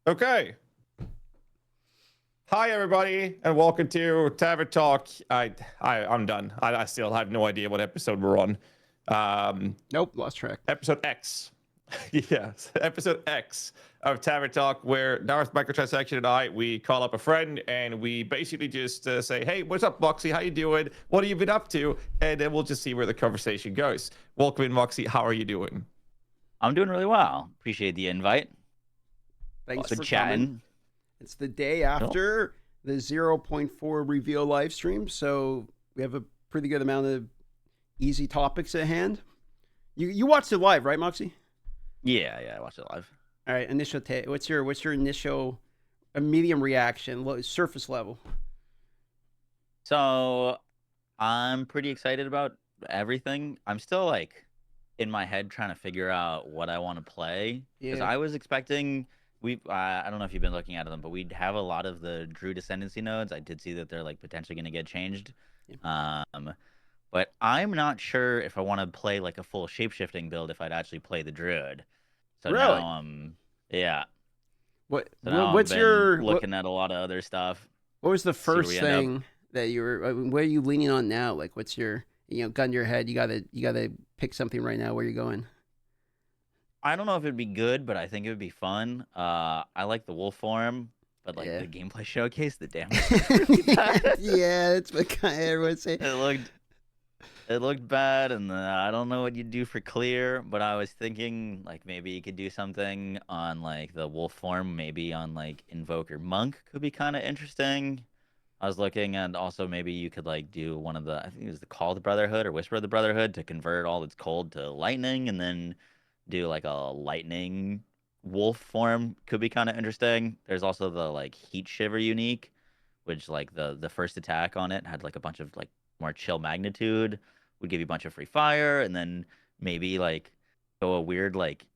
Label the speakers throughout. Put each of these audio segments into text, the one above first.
Speaker 1: Okay. Hi, everybody, and welcome to Tavern Talk. I'm done. I still have no idea what episode we're on.
Speaker 2: Nope, lost track.
Speaker 1: Episode X. Yes, episode X of Tavern Talk, where Darth Microtransaction and we call up a friend and we basically just say, "Hey, what's up, Moxsy? How you doing? What have you been up to?" And then we'll just see where the conversation goes. Welcome in, Moxsy. How are you doing?
Speaker 3: I'm doing really well. Appreciate the invite.
Speaker 2: Thanks
Speaker 3: Been
Speaker 2: for
Speaker 3: chatting.
Speaker 2: coming. It's the day after the 0.4 reveal live stream, so we have a pretty good amount of easy topics at hand. You watched it live, right, Moxsy?
Speaker 3: Yeah, I watched it live.
Speaker 2: All right, initial what's your initial medium reaction, surface level?
Speaker 3: So I'm pretty excited about everything. I'm still like in my head trying to figure out what I want to play because I was expecting I don't know if you've been looking at them, but we'd have a lot of the Druid Ascendancy nodes. I did see that they're like potentially going to get changed.
Speaker 2: Yeah.
Speaker 3: But I'm not sure if I want to play like a full shapeshifting build if I'd actually play the Druid. So
Speaker 2: Really?
Speaker 3: now yeah.
Speaker 2: What?
Speaker 3: So now
Speaker 2: What's
Speaker 3: I've been
Speaker 2: your
Speaker 3: looking at a lot of other stuff.
Speaker 2: What was the first
Speaker 3: we end up.
Speaker 2: thing that you were? Where are you leaning on now? Like, what's your gun to your head? You gotta pick something right now. Where you going?
Speaker 3: I don't know if it'd be good, but I think it would be fun. I like the wolf form, but like the gameplay showcase, the damage.
Speaker 2: Yeah, that's what kind of everyone say.
Speaker 3: It looked bad, and I don't know what you'd do for clear. But I was thinking like maybe you could do something on like the wolf form, maybe on like invoker monk could be kind of interesting. I was looking, and also maybe you could like do one of the I think it was the Call of the Brotherhood or Whisper of the Brotherhood to convert all that's cold to lightning, and then do like a lightning wolf form could be kind of interesting. There's also the like heat shiver unique, which like the first attack on it had like a bunch of like more chill magnitude, would give you a bunch of free fire, and then maybe like go a weird like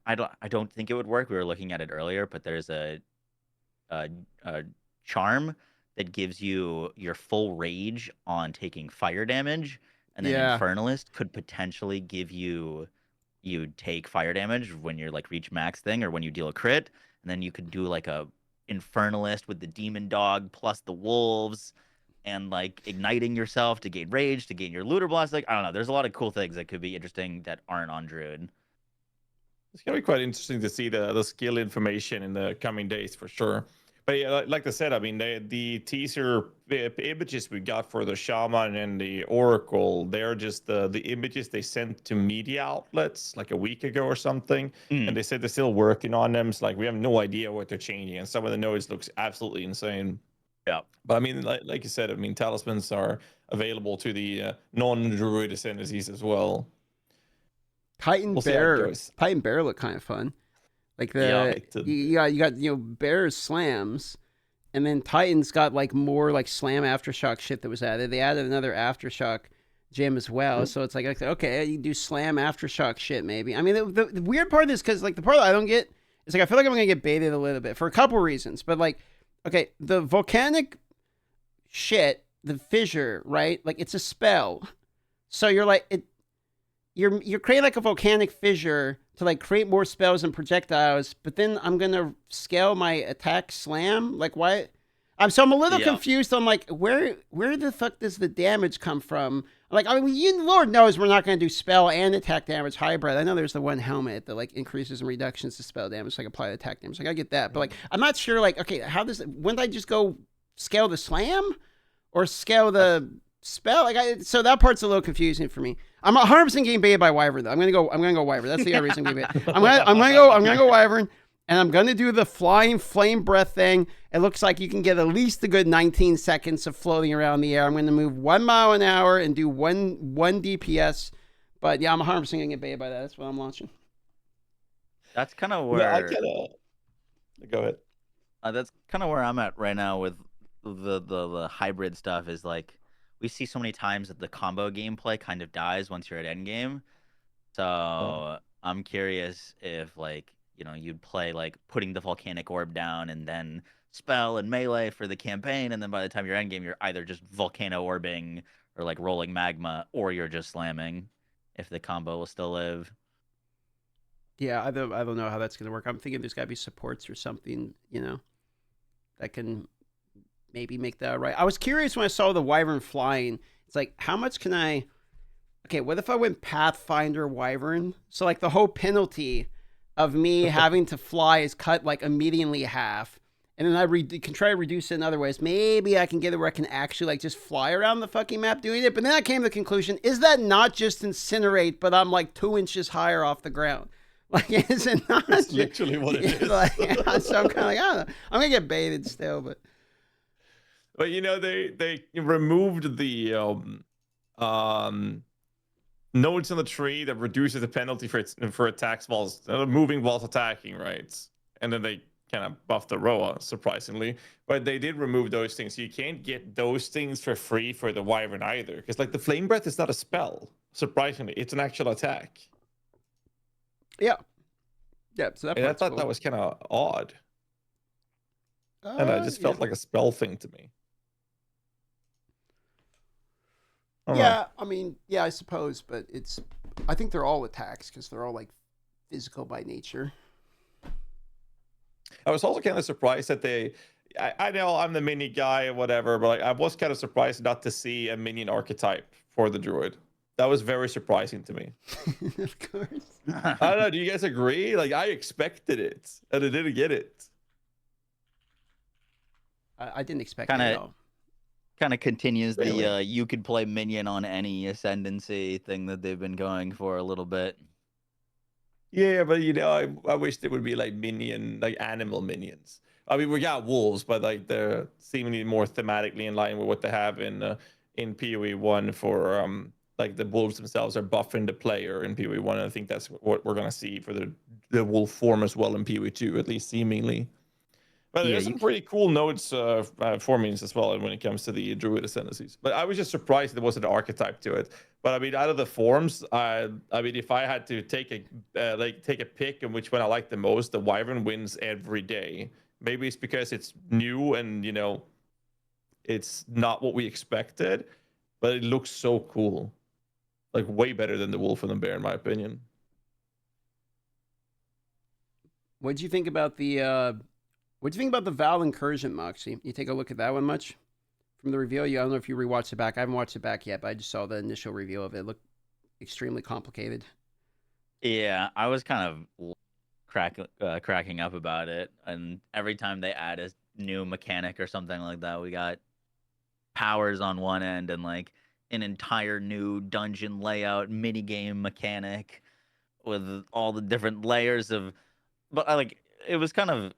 Speaker 3: I don't think it would work. We were looking at it earlier, but there's a charm that gives you your full rage on taking fire damage, and then Infernalist could potentially give you take fire damage when you're like reach max thing or when you deal a crit, and then you could do like a Infernalist with the demon dog plus the wolves and like igniting yourself to gain rage to gain your looter blast. Like I don't know, there's a lot of cool things that could be interesting that aren't on Druid.
Speaker 1: It's gonna be quite interesting to see the skill information in the coming days for sure. But yeah, like I said, I mean, the teaser images we got for the shaman and the oracle, they're just the images they sent to media outlets like a week ago or something, and they said they're still working on them. So like we have no idea what they're changing, and some of the nodes looks absolutely insane.
Speaker 3: Yeah,
Speaker 1: but I mean, like you said, I mean, talismans are available to the non-druid ascendancies as well.
Speaker 2: Titan Bear look kind of fun. Like you got Bear's slams, and then Titan's got like more like slam aftershock shit that was added. They added another aftershock gem as well, so it's like okay, you do slam aftershock shit maybe. I mean, the weird part is because like the part that I don't get is like I feel like I'm gonna get baited a little bit for a couple reasons, but like okay, the volcanic shit, the fissure, right? Like it's a spell, so you're like you're creating like a volcanic fissure to like create more spells and projectiles, but then I'm gonna scale my attack slam. Like why? I'm a little confused. I'm like, where the fuck does the damage come from? Like, I mean, Lord knows we're not gonna do spell and attack damage hybrid. I know there's the one helmet that like increases and reductions to spell damage, like apply attack damage. Like I get that, but like I'm not sure. Like, okay, how does when I just go scale the slam or scale the spell? So that part's a little confusing for me. I'm 100% getting baited by Wyvern though. I'm gonna go Wyvern. That's the other reason I'm getting baited. I'm gonna go Wyvern, and I'm gonna do the flying flame breath thing. It looks like you can get at least a good 19 seconds of floating around the air. I'm gonna move 1 mile an hour and do one DPS. But yeah, I'm 100% gonna get baited by that. That's what I'm launching.
Speaker 3: That's kind of where.
Speaker 1: Go ahead.
Speaker 3: That's kind of where I'm at right now with the hybrid stuff. Is like. We see so many times that the combo gameplay kind of dies once you're at endgame. So I'm curious if like, you'd play like putting the volcanic orb down and then spell and melee for the campaign. And then by the time you're endgame, you're either just volcano orbing or like rolling magma, or you're just slamming if the combo will still live.
Speaker 2: Yeah, I don't know how that's going to work. I'm thinking there's got to be supports or something, that can maybe make that right. I was curious when I saw the Wyvern flying. It's like, how much can I... Okay, what if I went Pathfinder Wyvern? So, like, the whole penalty of me having to fly is cut, like, immediately half. And then I can try to reduce it in other ways. Maybe I can get it where I can actually, like, just fly around the fucking map doing it. But then I came to the conclusion, is that not just incinerate, but I'm, like, 2 inches higher off the ground? Like, is it not?
Speaker 1: It's literally what it is.
Speaker 2: Like, yeah, so I'm kind of like, I don't know. I'm going to get baited still, but...
Speaker 1: But, they removed the... nodes on the tree that reduces the penalty for attacks while moving whilst attacking, right? And then they kind of buffed the Roa, surprisingly. But they did remove those things. So you can't get those things for free for the Wyvern either. Because, like, the Flame Breath is not a spell, surprisingly. It's an actual attack.
Speaker 2: Yeah. Yeah, so
Speaker 1: I thought
Speaker 2: cool.
Speaker 1: that was kind of odd. And it just felt like a spell thing to me.
Speaker 2: Yeah, I mean, yeah, I suppose, but I think they're all attacks because they're all, like, physical by nature.
Speaker 1: I was also kind of surprised that I know I'm the mini guy or whatever, but, like, I was kind of surprised not to see a minion archetype for the Druid. That was very surprising to me.
Speaker 2: Of course.
Speaker 1: I don't know. Do you guys agree? Like, I expected it, and I didn't get it.
Speaker 2: I didn't expect it at all.
Speaker 3: Kind of continues the you could play minion on any ascendancy thing that they've been going for a little bit.
Speaker 1: Yeah, but I wish there would be like animal minions. I mean, we got wolves, but like they're seemingly more thematically in line with what they have in PoE 1 for like the wolves themselves are buffing the player in PoE 1. And I think that's what we're gonna see for the wolf form as well in PoE 2, at least seemingly. But there's some pretty cool nodes formings as well when it comes to the Druid ascendancies. But I was just surprised there wasn't an archetype to it. But I mean, out of the forms, I mean, if I had to take a pick on which one I like the most, the Wyvern wins every day. Maybe it's because it's new and it's not what we expected, but it looks so cool, like way better than the Wolf and the Bear, in my opinion.
Speaker 2: What did you think about the? What do you think about the Vaal incursion, Moxsy? You take a look at that one much from the reveal? I don't know if you rewatched it back. I haven't watched it back yet, but I just saw the initial reveal of it. It looked extremely complicated.
Speaker 3: Yeah, I was kind of cracking up about it. And every time they add a new mechanic or something like that, we got powers on one end and like an entire new dungeon layout, mini game mechanic with all the different layers of. But it was kind of.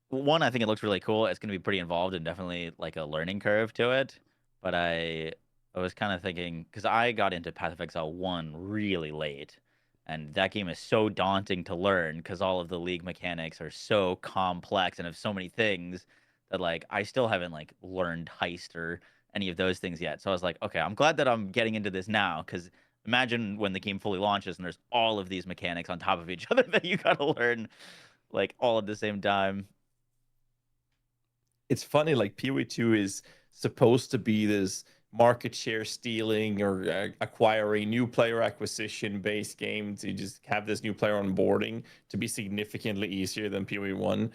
Speaker 3: One, I think it looks really cool. It's going to be pretty involved and definitely like a learning curve to it. But I was kind of thinking, because I got into Path of Exile 1 really late. And that game is so daunting to learn because all of the League mechanics are so complex and have so many things that like I still haven't like learned Heist or any of those things yet. So I was like, okay, I'm glad that I'm getting into this now because imagine when the game fully launches and there's all of these mechanics on top of each other that you got to learn like all at the same time.
Speaker 1: It's funny, like PoE 2 is supposed to be this market share stealing or acquiring new player acquisition based game to just have this new player onboarding to be significantly easier than PoE 1.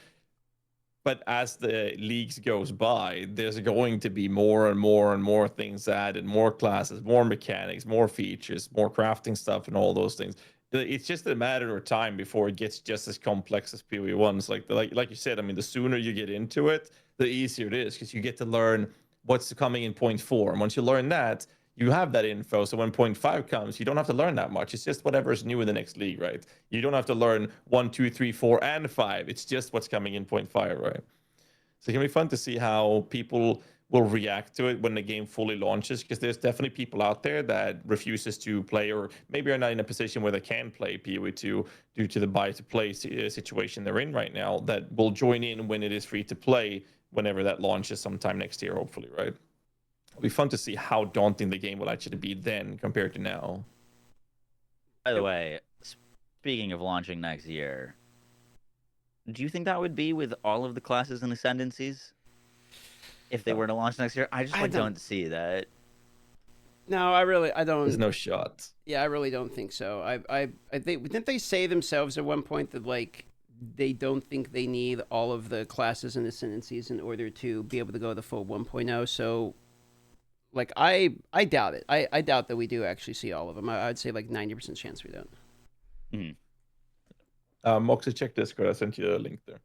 Speaker 1: But as the leagues goes by, there's going to be more and more and more things added, more classes, more mechanics, more features, more crafting stuff, and all those things. It's just a matter of time before it gets just as complex as PoE 1. It's like you said, I mean, the sooner you get into it, the easier it is because you get to learn what's coming in 0.4. And once you learn that, you have that info. So when 0.5 comes, you don't have to learn that much. It's just whatever is new in the next league, right? You don't have to learn 1, 2, 3, 4, and 5. It's just what's coming in 0.5, right? So it can be fun to see how people will react to it when the game fully launches, because there's definitely people out there that refuses to play or maybe are not in a position where they can play PoE 2 due to the buy-to-play situation they're in right now that will join in when it is free to play whenever that launches sometime next year, hopefully, right? It'll be fun to see how daunting the game will actually be then compared to now.
Speaker 3: By the way, speaking of launching next year, do you think that would be with all of the classes and ascendancies? If they were to launch next year, I just don't see that.
Speaker 2: No, I don't.
Speaker 1: There's no shot.
Speaker 2: Yeah, I really don't think so. I think, didn't they say themselves at one point that like they don't think they need all of the classes and ascendancies in order to be able to go the full 1.0? So, like, I doubt it. I doubt that we do actually see all of them. I'd say like 90% chance we don't.
Speaker 1: Moxsy, check Discord. I sent you a link there.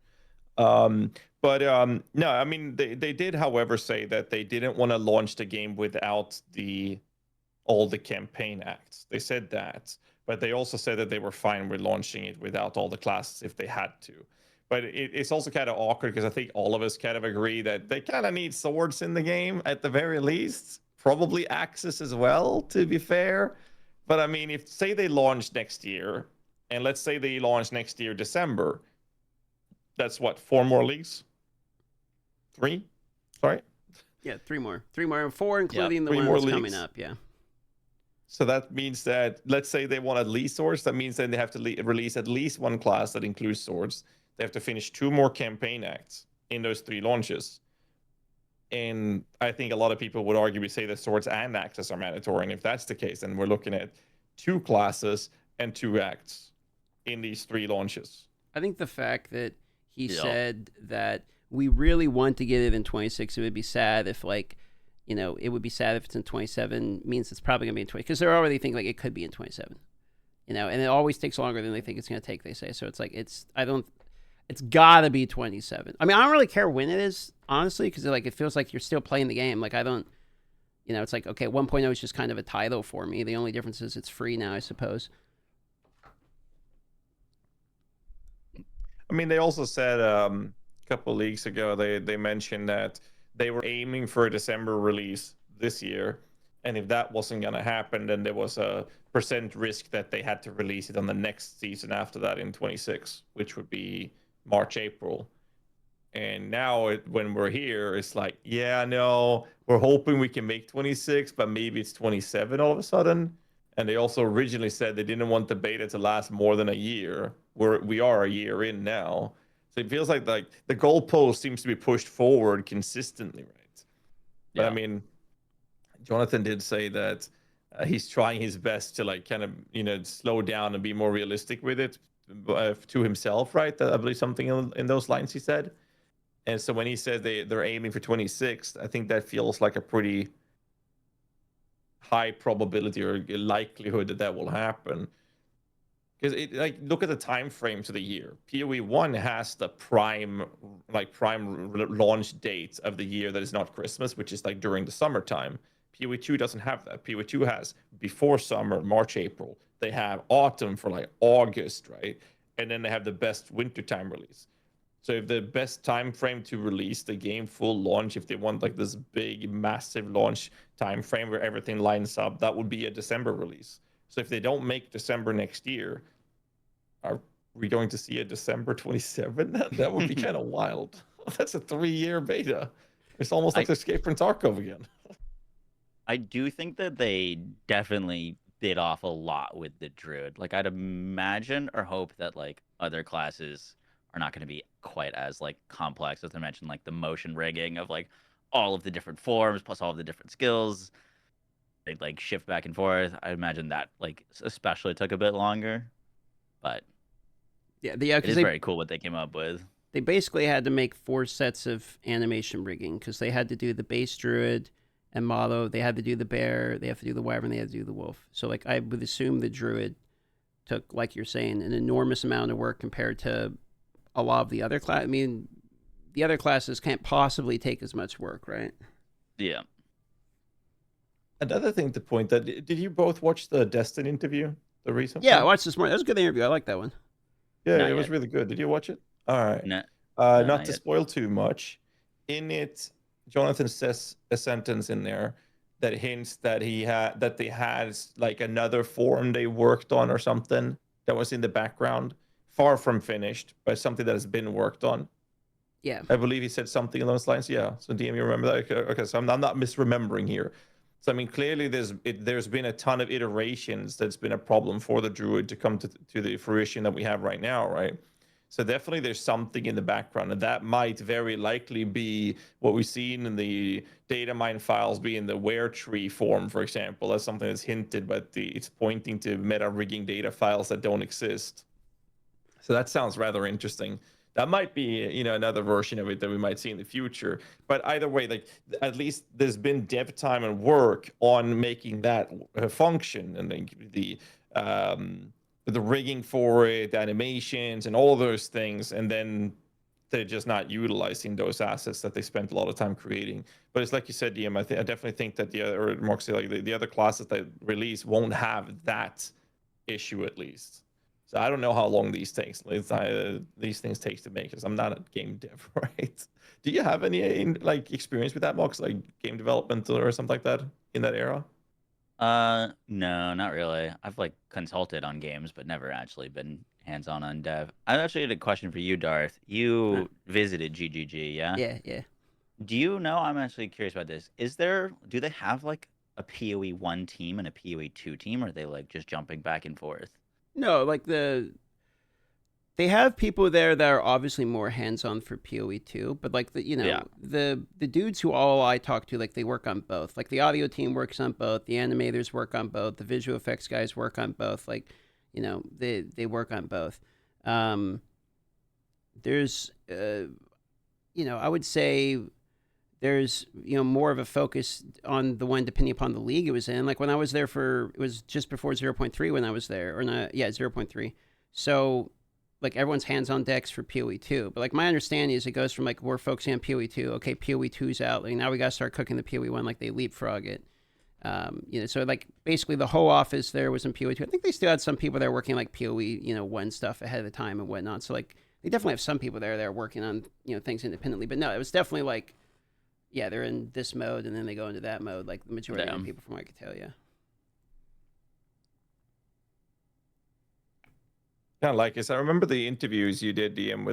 Speaker 1: But no, I mean they did, however, say that they didn't want to launch the game without all the campaign acts. They said that, but they also said that they were fine with launching it without all the classes if they had to. But it's also kind of awkward because I think all of us kind of agree that they kind of need swords in the game at the very least, probably axes as well, to be fair. But I mean, if say they launch next year, and let's say they launch next year December, that's what, 4 more leagues? 3? Sorry?
Speaker 2: Yeah, 3 more. 3 more. 4 including the one that's coming up, yeah.
Speaker 1: So that means that, let's say they want at least swords, that means then they have to release at least 1 class that includes swords. They have to finish 2 more campaign acts in those 3 launches. And I think a lot of people would arguably say that swords and axes are mandatory. And if that's the case, then we're looking at 2 classes and 2 acts in these 3 launches.
Speaker 2: I think the fact that he said that we really want to get it in 26, it would be sad if, like, you know, it would be sad if it's in 27, means it's probably going to be in 20, because they're already thinking, like, it could be in 27, you know, and it always takes longer than they think it's going to take, they say. So it's like, it's got to be 27. I mean, I don't really care when it is, honestly, because, like, it feels like you're still playing the game. Like, I don't, you know, it's like, okay, 1.0 is just kind of a title for me. The only difference is it's free now, I suppose.
Speaker 1: I mean, they also said a couple of leagues ago, they mentioned that they were aiming for a December release this year. And if that wasn't going to happen, then there was a % risk that they had to release it on the next season after that in 26, which would be March, April. And now when we're here, it's like, yeah, no, we're hoping we can make 26, but maybe it's 27 all of a sudden. And they also originally said they didn't want the beta to last more than a year. We are a year in now. So it feels like the goalpost seems to be pushed forward consistently, right? Yeah. But I mean, Jonathan did say that he's trying his best to, like, kind of, you know, slow down and be more realistic with it to himself, right? I believe something in those lines he said. And so when he said they're aiming for 26, I think that feels like a pretty high probability or likelihood that will happen. Because like, look at the time frames of the year. PoE 1 has the prime launch date of the year that is not Christmas, which is like during the summertime. PoE 2 doesn't have that. PoE 2 has before summer, March, April. They have autumn for like August, right? And then they have the best wintertime release. So if the best time frame to release the game full launch, if they want like this big, massive launch time frame where everything lines up, that would be a December release. So if they don't make December next year, are we going to see a December 27? That would be kind of wild. That's a 3-year beta. It's almost like Escape from Tarkov again.
Speaker 3: I do think that they definitely bit off a lot with the Druid. Like, I'd imagine or hope that, like, other classes are not going to be quite as, like, complex, as I mentioned, like the motion rigging of, like, all of the different forms plus all of the different skills. They, like, shift back and forth. I imagine that, like, especially took a bit longer, but
Speaker 2: yeah,
Speaker 3: it is very cool what they came up with.
Speaker 2: They basically had to make 4 sets of animation rigging because they had to do the base Druid and Motto. They had to do the bear. They have to do the wyvern. They had to do the wolf. So, like, I would assume the Druid took, like you're saying, an enormous amount of work compared to a lot of the other class. I mean, the other classes can't possibly take as much work, right?
Speaker 3: Yeah.
Speaker 1: Another thing to point out, did you both watch the Destin interview, the recent
Speaker 2: one? I watched this morning. That was a good interview. I like that one.
Speaker 1: Yeah, it was really good. Did you watch it? All right. Not to spoil too much. In it, Jonathan says a sentence in there that hints that they had like another forum they worked on or something that was in the background, far from finished, but something that has been worked on.
Speaker 2: Yeah.
Speaker 1: I believe he said something along those lines. Yeah. So DM, you remember that? Okay, so I'm not misremembering here. So I mean, clearly there's been a ton of iterations that's been a problem for the Druid to come to the fruition that we have right now, right? So definitely there's something in the background, and that might very likely be what we've seen in the data mine files be in the where tree form, for example. That's something that's hinted, but it's pointing to meta rigging data files that don't exist. So that sounds rather interesting. That might be, another version of it that we might see in the future. But either way, like at least there's been dev time and work on making that function, and the rigging for it, the animations, and all those things, and then they're just not utilizing those assets that they spent a lot of time creating. But it's like you said, DM. I definitely think that Moxsy, like the other classes that release won't have that issue at least. So I don't know how long these things take to make, because I'm not a game dev, right? Do you have any experience with that, Mox, like game development or something like that in that era?
Speaker 3: No, not really. I've consulted on games, but never actually been hands-on on dev. I actually had a question for you, Darth. You visited GGG, yeah?
Speaker 2: Yeah.
Speaker 3: Do you know? I'm actually curious about this. Do they have a PoE 1 team and a PoE 2 team, or are they just jumping back and forth?
Speaker 2: No, they have people there that are obviously more hands-on for PoE 2, but the dudes who all I talk to, they work on both. The audio team works on both, the animators work on both, the visual effects guys work on both. They work on both. There's I would say there's more of a focus on the one depending upon the league it was in. When I was there it was just before 0.3 when I was there, or not, 0.3. So everyone's hands on decks for PoE 2. But my understanding is it goes from we're focusing on PoE 2. Okay, PoE 2's out. Now we got to start cooking the PoE 1. They leapfrog it. So basically the whole office there was in PoE 2. I think they still had some people there working PoE 1 stuff ahead of the time and whatnot. So they definitely have some people there that are working on things independently. But no, it was definitely they're in this mode and then they go into that mode. The majority of the people, from what I could tell, yeah.
Speaker 1: Kind of like this. I remember the interviews you did, DM,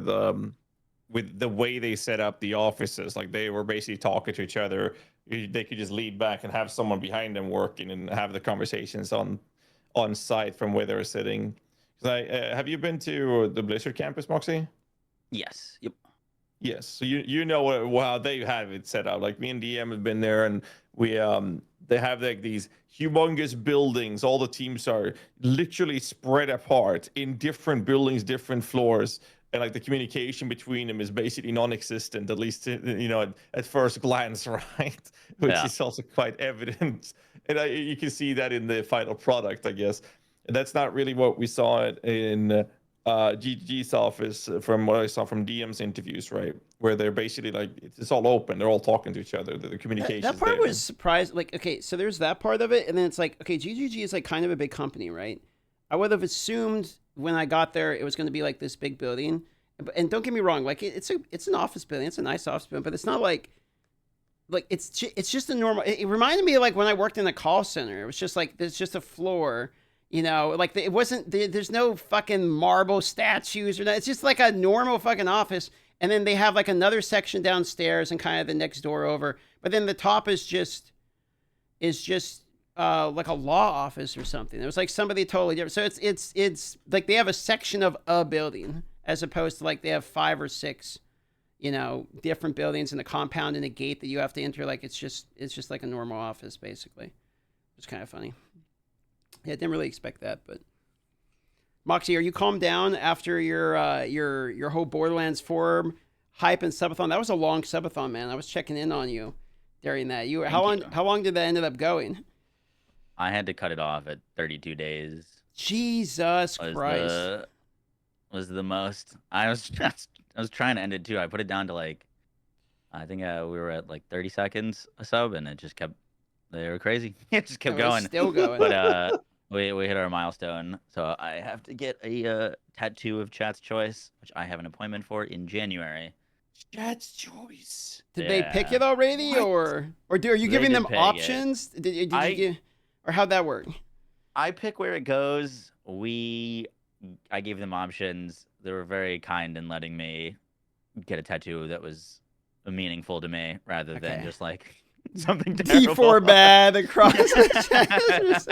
Speaker 1: with the way they set up the offices. They were basically talking to each other. They could just lead back and have someone behind them working and have the conversations on site from where they were sitting. Have you been to the Blizzard campus, Moxsy?
Speaker 3: Yes. Yep.
Speaker 1: Yes. So you know how they have it set up. Me and DM have been there, and we they have these humongous buildings. All the teams are literally spread apart in different buildings, different floors, and the communication between them is basically non-existent, at least at first glance, right? Which is also quite evident, and you can see that in the final product, I guess. And that's not really what we saw in GG's office, from what I saw from DM's interviews, right? Where they're basically it's all open. They're all talking to each other. The communication.
Speaker 2: That part was surprised. Okay, so there's that part of it, and then it's okay, GGG is kind of a big company, right? I would have assumed when I got there it was going to be this big building, and don't get me wrong, it's an office building. It's a nice office building, but it's not it's just a normal. It reminded me of when I worked in a call center. It was just there's just a floor. It wasn't, there's no fucking marble statues or that. It's just a normal fucking office. And then they have another section downstairs and kind of the next door over. But then the top is just a law office or something. It was somebody totally different. So it's they have a section of a building as opposed to they have 5 or 6, different buildings and a compound and a gate that you have to enter. It's just a normal office basically. It's kind of funny. Yeah, I didn't really expect that, but Moxsy, are you calmed down after your whole Borderlands 4 hype and subathon? That was a long subathon, man. I was checking in on you during that. How long did that end up going?
Speaker 3: I had to cut it off at 32 days.
Speaker 2: Jesus Christ.
Speaker 3: Was the most. I was trying to end it too. I put it down to I think we were at 30 seconds a sub, and it just kept. They were crazy. It just kept going.
Speaker 2: Still going.
Speaker 3: But we hit our milestone, so I have to get a tattoo of Chat's Choice, which I have an appointment for in January.
Speaker 1: Chat's Choice.
Speaker 2: Did they pick it already, what? or are you giving them options? Did you or how'd that work?
Speaker 3: I pick where it goes. I gave them options. They were very kind in letting me get a tattoo that was meaningful to me, rather than just something terrible.
Speaker 2: T4 bad across the chest.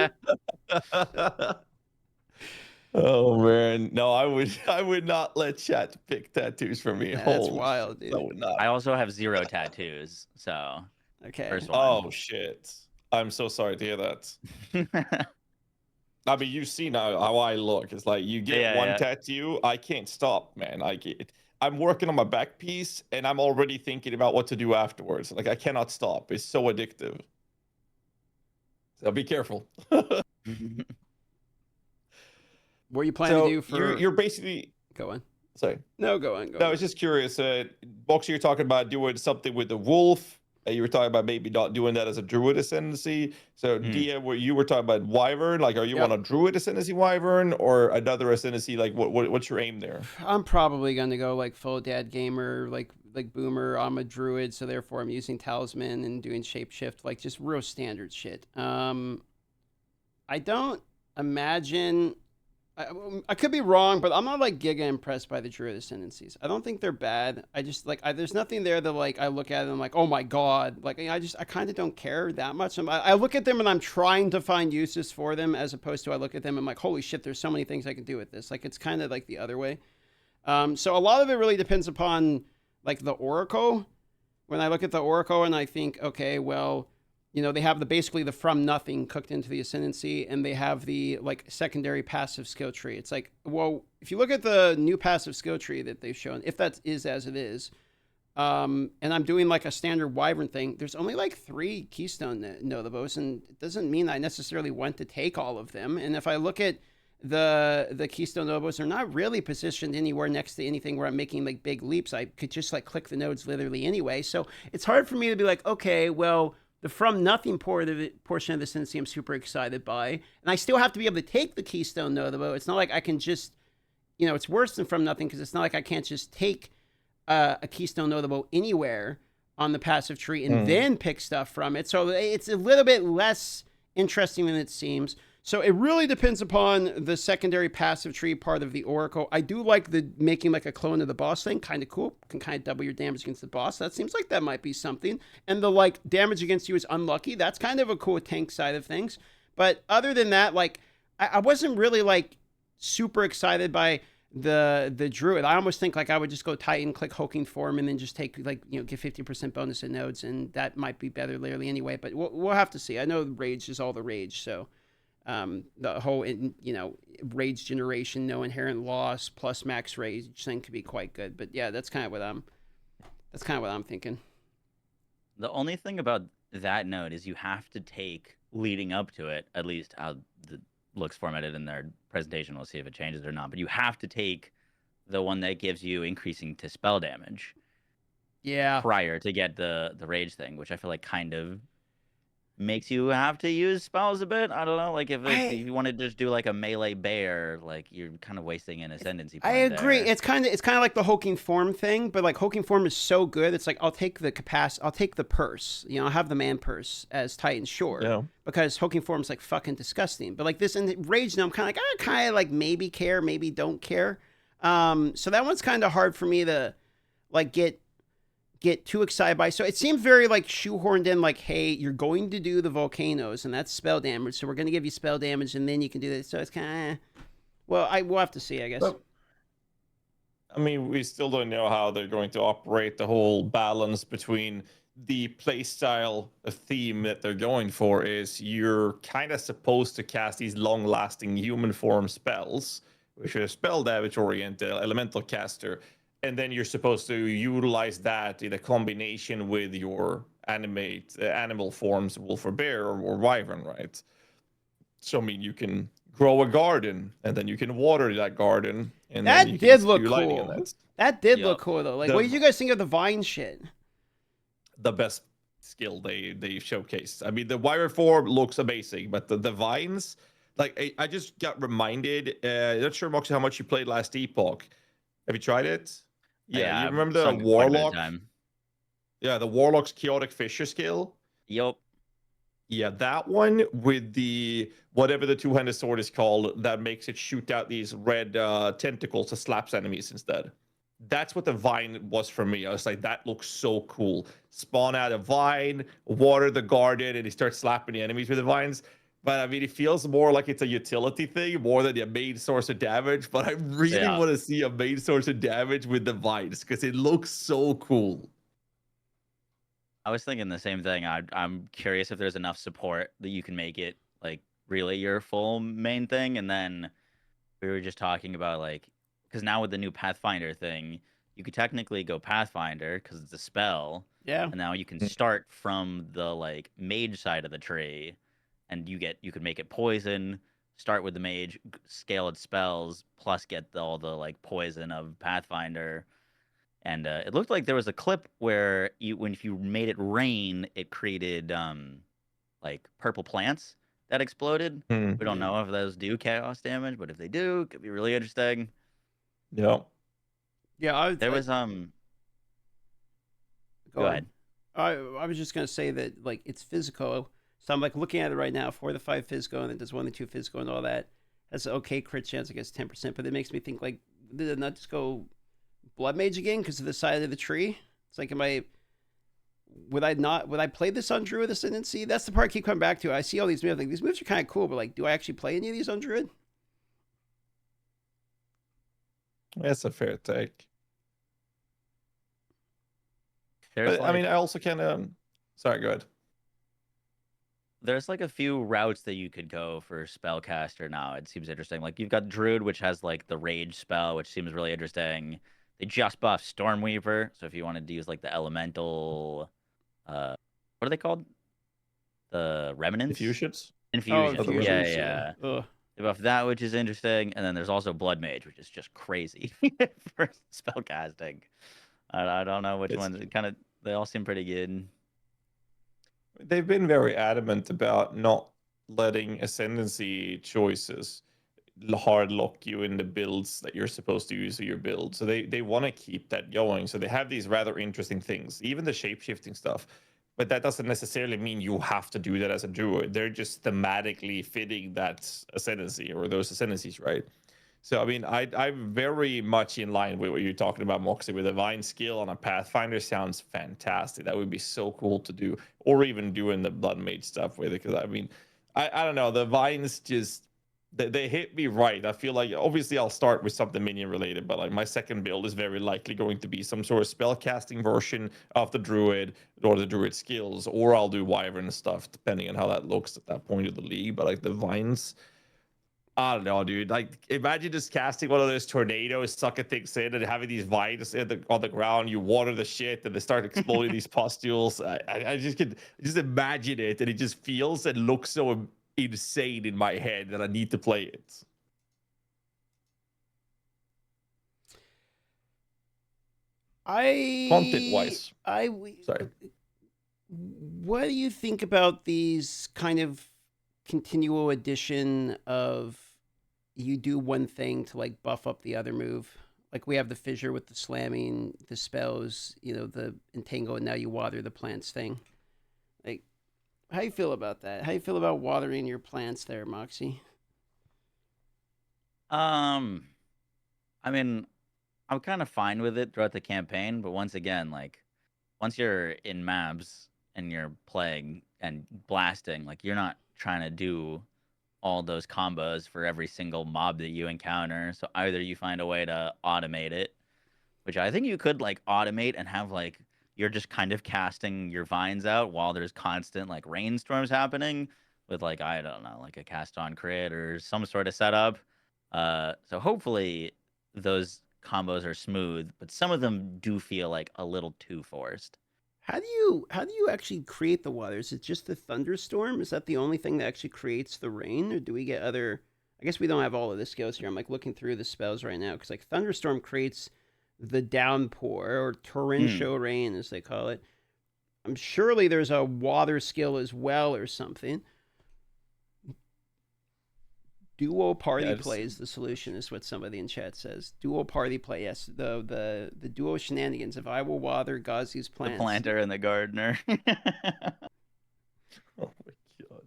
Speaker 1: Oh man, no, I would not let chat pick tattoos for me.
Speaker 2: That's wild, dude.
Speaker 1: I would not.
Speaker 3: I also have 0 tattoos, so
Speaker 2: okay.
Speaker 3: First one.
Speaker 1: Oh shit! I'm so sorry to hear that. I mean, you see now how I look. It's like you get one tattoo, I can't stop, man. I'm working on my back piece, and I'm already thinking about what to do afterwards. Like I cannot stop. It's so addictive. So be careful.
Speaker 2: What are you planning to do for?
Speaker 1: You're basically
Speaker 2: go on.
Speaker 1: Sorry.
Speaker 2: No, go on.
Speaker 1: I was just curious. Moxsy, you're talking about doing something with the wolf. You were talking about maybe not doing that as a druid ascendancy. So, Dia, you were talking about wyvern. Like, are you on a druid ascendancy wyvern or another ascendancy? Like, what's your aim there?
Speaker 2: I'm probably gonna go like full dad gamer, like boomer. I'm a druid, so therefore I'm using talisman and doing shapeshift, like just real standard shit. I don't imagine. I could be wrong, but I'm not like giga impressed by the druid ascendancies. I don't think they're bad. I just like there's nothing there that like I look at and I'm like, oh my god, like I kind of don't care that much. I look at them and I'm trying to find uses for them as opposed to I look at them and I'm like, holy shit, there's so many things I can do with this. Like it's kind of like the other way. So a lot of it really depends upon like the oracle. When I look at the oracle and I think, okay, well, you know, they have basically the from nothing cooked into the ascendancy, and they have the like secondary passive skill tree. It's like, well, if you look at the new passive skill tree that they've shown, if that is as it is, and I'm doing like a standard wyvern thing, there's only like 3 keystone notabos, and it doesn't mean I necessarily want to take all of them. And if I look at the keystone notabos, they're not really positioned anywhere next to anything where I'm making like big leaps. I could just like click the nodes literally anyway. So it's hard for me to be like, okay, well, the from nothing portion of the ascendancy I'm super excited by. And I still have to be able to take the keystone notable. It's not like I can just, you know, it's worse than from nothing because it's not like I can't just take a keystone notable anywhere on the passive tree and then pick stuff from it. So it's a little bit less interesting than it seems. So it really depends upon the secondary passive tree part of the oracle. I do like the making like a clone of the boss thing. Kind of cool. Can kind of double your damage against the boss. That seems like that might be something. And the like damage against you is unlucky. That's kind of a cool tank side of things. But other than that, like I wasn't really like super excited by the druid. I almost think like I would just go Titan, click hulking form, and then just take like, you know, get 50% bonus in nodes, and that might be better literally anyway. But we'll have to see. I know rage is all the rage, so. The whole, you know, rage generation, no inherent loss plus max rage thing could be quite good. But yeah, that's kind of what I'm thinking.
Speaker 3: The only thing about that node is you have to take leading up to it, at least how the looks formatted in their presentation. We'll see if it changes or not. But you have to take the one that gives you increasing to spell damage.
Speaker 2: Yeah.
Speaker 3: Prior to get the rage thing, which I feel like kind of makes you have to use spells a bit. I don't know, like if you want to just do like a melee bear, like you're kind of wasting an ascendancy point.
Speaker 2: I agree.
Speaker 3: There.
Speaker 2: It's kind of like the hulking form thing, but like hulking form is so good. It's like I'll take the capacity, I'll take the purse. You know, I'll have the man purse as Titan, sure, because hulking form is like fucking disgusting. But like this and rage, now I'm kind of like I kind of like maybe care, maybe don't care. So that one's kind of hard for me to like get too excited by. So it seems very like shoehorned in, like, hey, you're going to do the volcanoes and that's spell damage, so we're going to give you spell damage and then you can do this. So it's kind of, well, we'll have to see, I guess.
Speaker 1: But, I mean, we still don't know how they're going to operate the whole balance between the playstyle theme that they're going for. Is you're kind of supposed to cast these long-lasting human form spells, which are spell damage oriented elemental caster. And then you're supposed to utilize that in a combination with your animal forms, wolf or bear or wyvern, right? So, I mean, you can grow a garden, and then you can water that garden. And
Speaker 2: that
Speaker 1: then
Speaker 2: did look cool. That did look cool, though. Like, what did you guys think of the vine shit?
Speaker 1: The best skill they showcased. I mean, the wyvern form looks amazing, but the vines, like, I just got reminded. Not sure, Moxsy, how much you played last Epoch. Have you tried it? Yeah, you remember the Warlock? Yeah, the Warlock's Chaotic Fisher skill?
Speaker 3: Yup.
Speaker 1: Yeah, that one with the, whatever the two-handed sword is called, that makes it shoot out these red tentacles that slaps enemies instead. That's what the vine was for me. I was like, that looks so cool. Spawn out a vine, water the garden, and he starts slapping the enemies with the vines. But I mean, it feels more like it's a utility thing more than a main source of damage. But I really want to see a main source of damage with the vines because it looks so cool.
Speaker 3: I was thinking the same thing. I'm curious if there's enough support that you can make it like really your full main thing. And then we were just talking about like, because now with the new Pathfinder thing, you could technically go Pathfinder because it's a spell.
Speaker 2: Yeah.
Speaker 3: And now you can start from the like mage side of the tree, and you could make it poison. Start with the mage, scale its spells, plus get all the like poison of Pathfinder. And it looked like there was a clip where if you made it rain, it created like purple plants that exploded. We don't know if those do chaos damage, but if they do, it could be really interesting.
Speaker 1: Yeah.
Speaker 2: Yeah.
Speaker 3: There was Go ahead.
Speaker 2: I was just gonna say that like it's physical, so I'm like looking at it right now. 4 to 5 physical, and it does 1 to 2 physical, and all that. That's an okay crit chance, I guess 10%. But it makes me think like, did it not just go Blood Mage again because of the side of the tree? It's like, would I play this on Druid Ascendancy? That's the part I keep coming back to. I see all these moves. Like, these moves are kind of cool, but like, do I actually play any of these on Druid?
Speaker 1: That's a fair take.
Speaker 3: But,
Speaker 1: I mean, I also kind of... Sorry, go ahead.
Speaker 3: There's like a few routes that you could go for spellcaster now. It seems interesting. Like you've got Druid, which has like the Rage spell, which seems really interesting. They just buffed Stormweaver, so if you wanted to use like the elemental, what are they called? The Remnants?
Speaker 1: Infusions?
Speaker 3: Infusions. Yeah. They buffed that, which is interesting. And then there's also Blood Mage, which is just crazy for spellcasting. I don't know which ones. They all seem pretty good.
Speaker 1: They've been very adamant about not letting ascendancy choices hard lock you in the builds that you're supposed to use for your build. So they want to keep that going. So they have these rather interesting things, even the shape-shifting stuff. But that doesn't necessarily mean you have to do that as a druid. They're just thematically fitting that ascendancy or those ascendancies, right? So, I mean, I'm very much in line with what you're talking about, Moxsy, with a Vine skill on a Pathfinder sounds fantastic. That would be so cool to do, or even doing the Blood Mage stuff with it. Because, I mean, I don't know, the Vines just, they hit me right. I feel like, obviously, I'll start with something minion related, but like my second build is very likely going to be some sort of spell casting version of the Druid or the Druid skills, or I'll do Wyvern stuff, depending on how that looks at that point of the league. But like the Vines... I don't know, dude. Like, imagine just casting one of those tornadoes, sucking things in, and having these vines on the ground. You water the shit, and they start exploding these pustules. I just can just imagine it, and it just feels and looks so insane in my head that I need to play it. Content-wise, sorry.
Speaker 2: What do you think about these kind of continual addition of you do one thing to like buff up the other move? Like we have the fissure with the slamming, the spells, the entangle, and now you water the plants thing. Like, how you feel about that? How you feel about watering your plants there, Moxsy?
Speaker 3: I mean, I'm kind of fine with it throughout the campaign, but once again, like once you're in maps and you're playing and blasting, like you're not trying to do all those combos for every single mob that you encounter. So either you find a way to automate it, which I think you could like automate and have like you're just kind of casting your vines out while there's constant like rainstorms happening with like, I don't know, like a cast on crit or some sort of setup. So hopefully those combos are smooth, but some of them do feel like a little too forced.
Speaker 2: How do you actually create the water? Is it just the thunderstorm? Is that the only thing that actually creates the rain, or do we get other? I guess we don't have all of the skills here. I'm like looking through the spells right now because like thunderstorm creates the downpour or torrential rain, as they call it. I'm surely there's a water skill as well or something. Duo party play is the solution, is what somebody in chat says. Duo party play, yes. The duo shenanigans of I will water GHAZZY's plants.
Speaker 3: The planter and the gardener.
Speaker 1: Oh my god,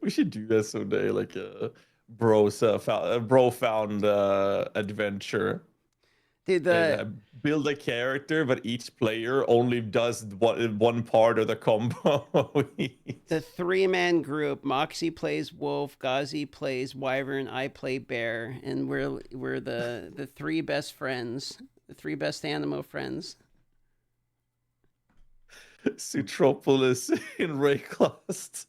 Speaker 1: we should do that someday, like a bro found adventure.
Speaker 2: Dude,
Speaker 1: build a character, but each player only does one part of the combo.
Speaker 2: The 3-man group: Moxsy plays wolf, GHAZZY plays wyvern, I play bear, and we're the 3 best friends, the 3 best animo friends.
Speaker 1: Sutropolis in Rayclast.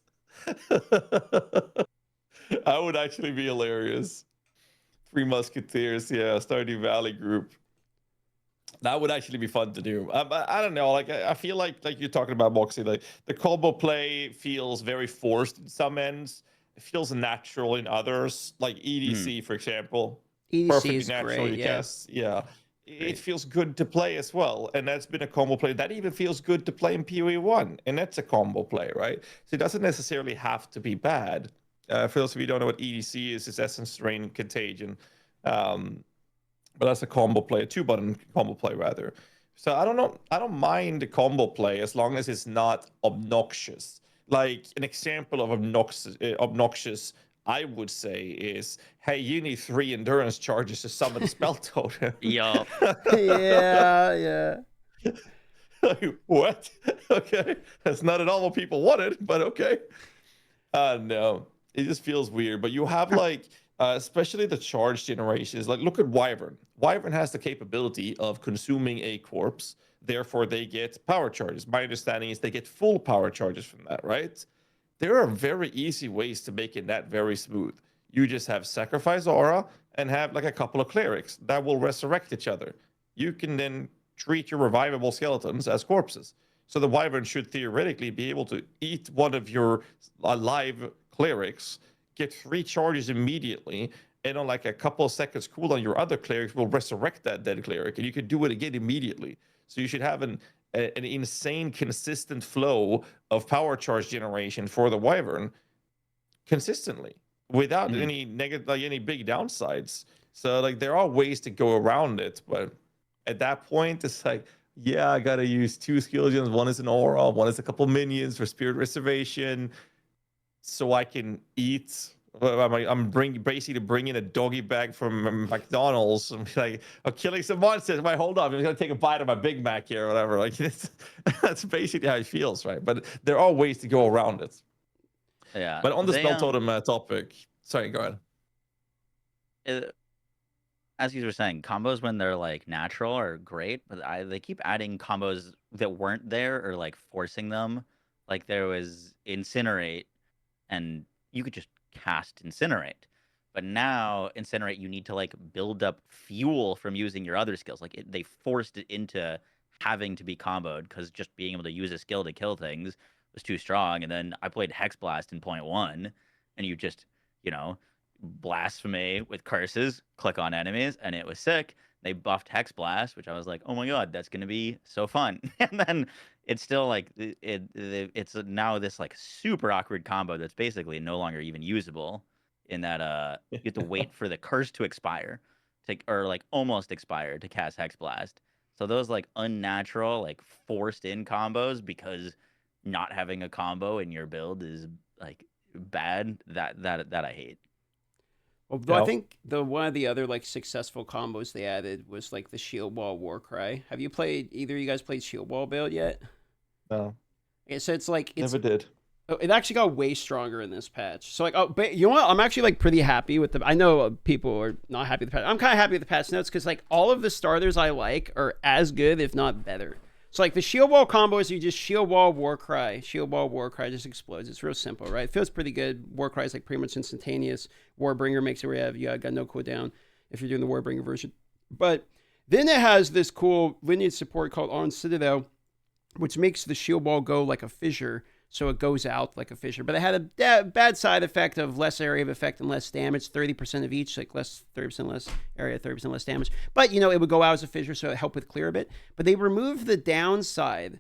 Speaker 1: That would actually be hilarious. 3 Musketeers, yeah, Stardew Valley group. That would actually be fun to do. I don't know. Like I feel like you're talking about Moxsy. Like the combo play feels very forced in some ends. It feels natural in others. Like EDC, for example.
Speaker 2: EDC
Speaker 1: Perfectly
Speaker 2: is
Speaker 1: natural.
Speaker 2: great.
Speaker 1: Yeah. It feels good to play as well, and that's been a combo play. That even feels good to play in PoE 1, and that's a combo play, right? So it doesn't necessarily have to be bad. For those of you who don't know what EDC is, it's Essence, Rain, Contagion. But that's a combo play, a 2-button combo play rather. So I don't know. I don't mind the combo play as long as it's not obnoxious. Like an example of obnoxious, I would say is, hey, you need 3 endurance charges to summon a spell totem.
Speaker 3: Yup.
Speaker 2: Yeah.
Speaker 1: Like, what? Okay, that's not at all what people wanted, but okay. No, it just feels weird. But you have like. Especially the charge generations. Like, look at Wyvern. Wyvern has the capability of consuming a corpse. Therefore, they get power charges. My understanding is they get full power charges from that, right? There are very easy ways to make it that very smooth. You just have Sacrifice Aura and have like a couple of clerics that will resurrect each other. You can then treat your revivable skeletons as corpses. So the Wyvern should theoretically be able to eat one of your alive clerics, get 3 charges immediately, and on like a couple of seconds cooldown, your other clerics will resurrect that dead cleric, and you can do it again immediately. So you should have an insane, consistent flow of power charge generation for the Wyvern consistently without any negative, like any big downsides. So like there are ways to go around it, but at that point, it's like, yeah, I gotta use 2 skill gens. One is an aura, one is a couple minions for spirit reservation. So I can eat. I'm basically bringing a doggy bag from McDonald's and be like, I'm killing some monsters. Wait, hold on, I'm gonna take a bite of my Big Mac here or whatever. Like that's basically how it feels, right? But there are ways to go around it.
Speaker 3: Yeah.
Speaker 1: But on the spell totem topic, sorry, go
Speaker 3: ahead. As you were saying, combos when they're like natural are great, but they keep adding combos that weren't there or like forcing them. Like there was Incinerate, and you could just cast Incinerate. But now Incinerate, you need to like build up fuel from using your other skills. Like they forced it into having to be comboed because just being able to use a skill to kill things was too strong. And then I played Hex Blast in 0.1, and you just, blasphemy with curses, click on enemies, and it was sick. They buffed Hex Blast, which I was like, oh my god, that's gonna be so fun. And then it's still like it's now this like super awkward combo that's basically no longer even usable. In that you have to wait for the curse to expire, or like almost expire to cast Hex Blast. So those like unnatural, like forced in combos because not having a combo in your build is like bad. That I hate.
Speaker 2: Well, though I think one of the other like successful combos they added was like the Shield Wall Warcry. Have you played, either of you guys played Shield Wall build yet?
Speaker 1: No.
Speaker 2: Yeah, so it's like
Speaker 1: never did.
Speaker 2: It actually got way stronger in this patch. So like, but you know what? I'm actually like pretty happy with I know people are not happy with the patch. I'm kind of happy with the patch notes because like all of the starters I like are as good, if not better. So like the Shield Wall combo is you just Shield Wall Warcry. Shield Wall Warcry just explodes. It's real simple, right? It feels pretty good. Warcry is like pretty much instantaneous. Warbringer makes it where you got no cooldown if you're doing the Warbringer version. But then it has this cool lineage support called On Citadel, which makes the Shield Wall go like a fissure. So it goes out like a fissure. But it had a bad side effect of less area of effect and less damage, 30% of each, like 30% less area, 30% less damage. But, it would go out as a fissure, so it helped with clear a bit. But they removed the downside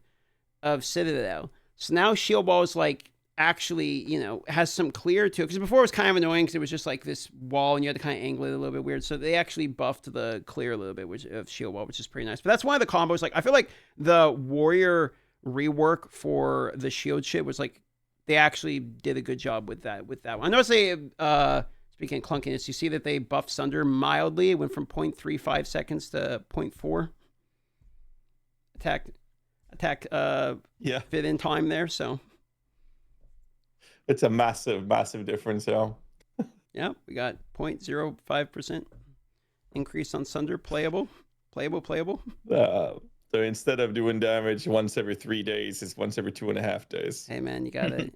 Speaker 2: of Citadel. So now Shield Wall is like actually, has some clear to it. Because before it was kind of annoying because it was just like this wall and you had to kind of angle it a little bit weird. So they actually buffed the clear a little bit of Shield Wall, which is pretty nice. But that's one of the combos. Like I feel like the Warrior rework for the shield shit was like they actually did a good job with that one. I noticed they speaking of clunkiness, you see that they buffed Sunder mildly. It went from 0.35 seconds to 0.4. attack
Speaker 1: yeah,
Speaker 2: fit in time there. So
Speaker 1: it's a massive difference. Yeah.
Speaker 2: Yeah, we got 0.05% increase on Sunder. Playable.
Speaker 1: So instead of doing damage once every 3 days, it's once every 2.5 days.
Speaker 2: Hey man, you gotta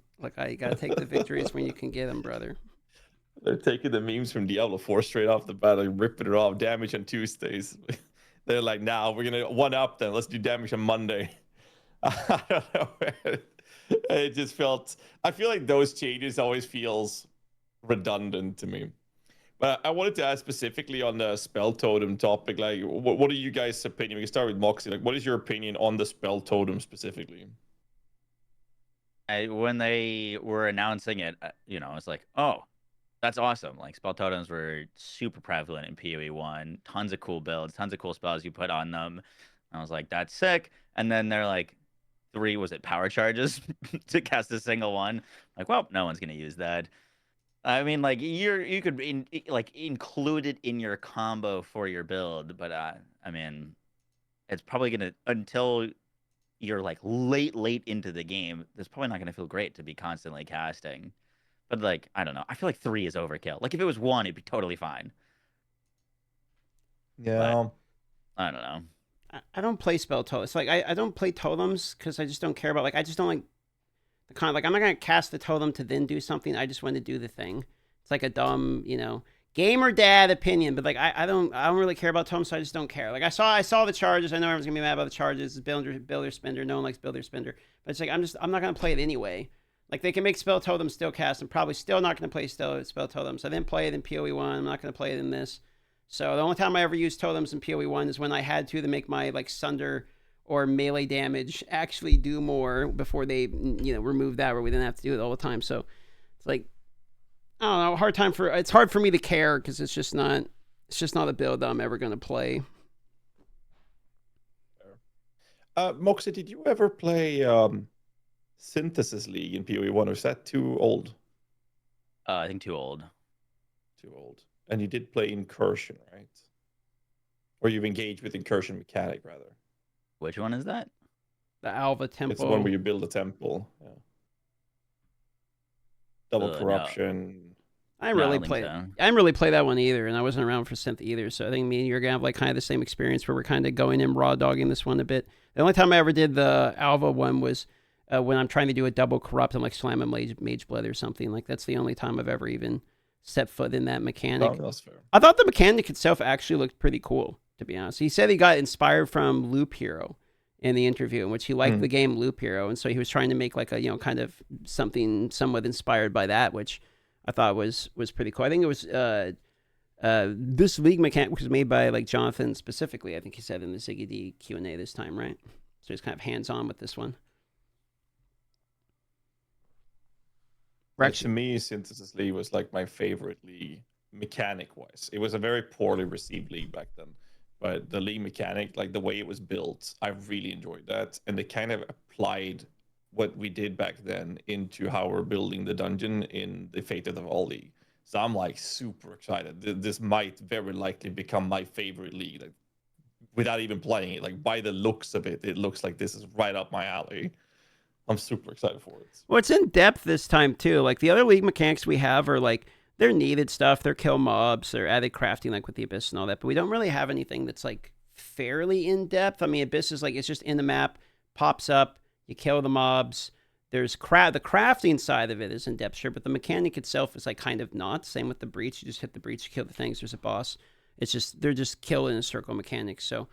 Speaker 2: you gotta take the victories when you can get them, brother.
Speaker 1: They're taking the memes from Diablo 4 straight off the bat, like ripping it off. Damage on Tuesdays. They're like, now we're gonna one up them. Let's do damage on Monday. I don't know. It just felt. I feel like those changes always feels redundant to me. But I wanted to ask specifically on the spell totem topic. Like, what are you guys' opinion? We can start with Moxsy. Like, what is your opinion on the spell totem specifically?
Speaker 3: When they were announcing it, it's like, oh, that's awesome. Like, spell totems were super prevalent in PoE 1. Tons of cool builds, tons of cool spells you put on them. I was like, that's sick. And then they're like, 3, was it power charges to cast a single one? Like, well, no one's gonna use that. I mean, like, you could include it in your combo for your build, but I mean, it's probably gonna, until you're like late into the game, it's probably not gonna feel great to be constantly casting. But like, I don't know. I feel like 3 is overkill. Like, if it was 1, it'd be totally fine.
Speaker 1: Yeah.
Speaker 3: But, I don't know.
Speaker 2: I don't play spell totems. Like I don't play totems because I just don't care about. Like I just don't like the kind. Like I'm not gonna cast the totem to then do something. I just want to do the thing. It's like a dumb, gamer dad opinion. But like I don't really care about totems, so I just don't care. Like I saw the charges. I know everyone's gonna be mad about the charges. It's builder spender. No one likes builder spender. But it's like I'm not gonna play it anyway. Like they can make spell totems still cast. I'm probably still not gonna play spell totems. I didn't play it in PoE 1. I'm not gonna play it in this. So the only time I ever used totems in PoE 1 is when I had to make my like Sunder or melee damage actually do more before they remove that, where we didn't have to do it all the time. So it's like, I don't know, it's hard for me to care because it's just not a build that I'm ever going to play.
Speaker 1: Moxie, did you ever play Synthesis League in PoE 1, or is that too old?
Speaker 3: I think too old.
Speaker 1: And you did play Incursion, right? Or you've engaged with Incursion mechanic, rather.
Speaker 3: Which one is that?
Speaker 2: The Alva Temple.
Speaker 1: It's the one where you build a temple. Yeah. Double corruption.
Speaker 2: No. I didn't really play that one either, and I wasn't around for Synth either. So I think me and you're gonna have like kind of the same experience where we're kind of going in raw dogging this one a bit. The only time I ever did the Alva one was when I'm trying to do a double corrupt and like slam a mage blood or something. Like that's the only time I've ever even set foot in that mechanic.
Speaker 1: Oh, that's fair.
Speaker 2: I thought the mechanic itself actually looked pretty cool, to be honest. He said he got inspired from Loop Hero in the interview, in which he liked the game Loop Hero, and so he was trying to make like a kind of something somewhat inspired by that, which I thought was pretty cool. I think it was this league mechanic was made by like Jonathan specifically. I think he said in the Ziggy D Q&A this time, right? So he's kind of hands on with this one.
Speaker 1: To me, Synthesis League was like my favorite league mechanic-wise. It was a very poorly received league back then, but the league mechanic, like the way it was built, I really enjoyed that. And they kind of applied what we did back then into how we're building the dungeon in the Fate of the Vaal league. So I'm like super excited. This might very likely become my favorite league, like without even playing it. Like by the looks of it, it looks like this is right up my alley. I'm super excited for it.
Speaker 2: Well, it's in depth this time too. Like the other league mechanics we have are like they're needed stuff. They're kill mobs. They're added crafting like with the Abyss and all that. But we don't really have anything that's like fairly in depth. I mean, Abyss is like it's just in the map, pops up, you kill the mobs. There's the crafting side of it is in depth, sure, but the mechanic itself is like kind of not. Same with the breach. You just hit the breach, you kill the things. There's a boss. It's just they're just kill in a circle mechanics. So,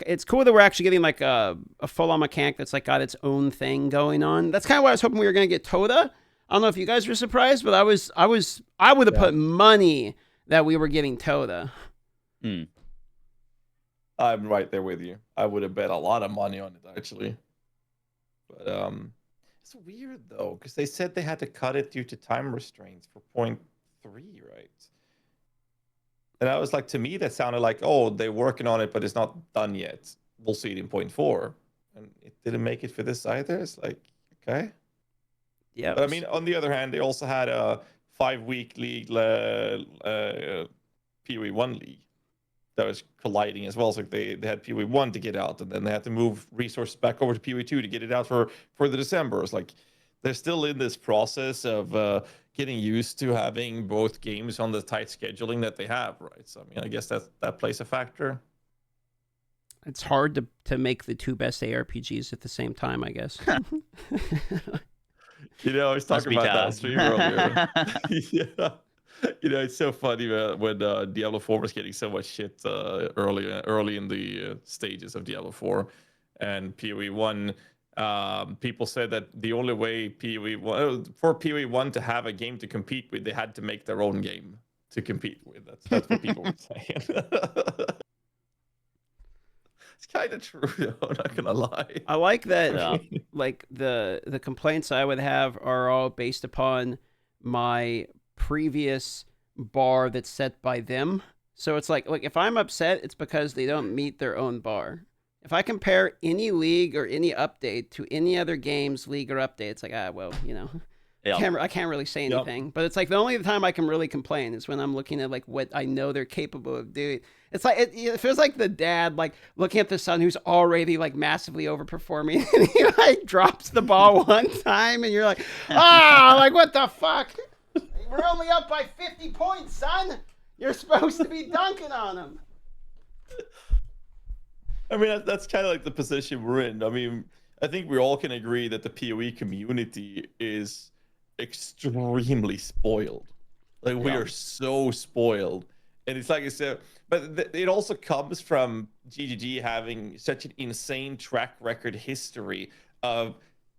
Speaker 2: it's cool that we're actually getting like a full-on mechanic that's like got its own thing going on. That's kind of why I was hoping we were going to get Toda. I don't know if you guys were surprised, but I would have put money that we were getting Toda.
Speaker 1: I'm right there with you. I would have bet a lot of money on it actually. But it's weird though, because they said they had to cut it due to time restraints for 0.3, right? And I was like, to me, that sounded like, oh, they're working on it, but it's not done yet. We'll see it in 0.4. And it didn't make it for this either. It's like, okay.
Speaker 2: Yeah.
Speaker 1: But I mean, on the other hand, they also had a 5-week league, PoE 1 league. that was colliding as well. So like they had PoE 1 to get out, and then they had to move resources back over to PoE 2 to get it out for the December. It's like they're still in this process of getting used to having both games on the tight scheduling that they have, right? So I mean, I guess that plays a factor.
Speaker 2: It's hard to make the two best ARPGs at the same time, I guess.
Speaker 1: You know, I was talking about that stream earlier. Yeah. You know, it's so funny when Diablo 4 was getting so much shit early in the stages of Diablo 4 and PoE 1. People said that the only way for PoE 1 to have a game to compete with, they had to make their own game to compete with. That's what people were saying. It's kind of true, though. I'm not gonna lie.
Speaker 2: I like that. Like the complaints I would have are all based upon my previous bar that's set by them. So it's like if I'm upset, it's because they don't meet their own bar. If I compare any league or any update to any other game's league or update, it's like, well, you know, I can't really say anything. But it's like the only time I can really complain is when I'm looking at like what I know they're capable of doing. It's like it feels like the dad like looking at the son who's already like massively overperforming, and he like drops the ball one time, and you're like, like what the fuck? We're only up by 50 points, son. You're supposed to be dunking on him.
Speaker 1: I mean, that's kind of like the position we're in. I mean, I think we all can agree that the PoE community is extremely spoiled. Like, we are so spoiled. And it's like I said, but it also comes from GGG having such an insane track record history of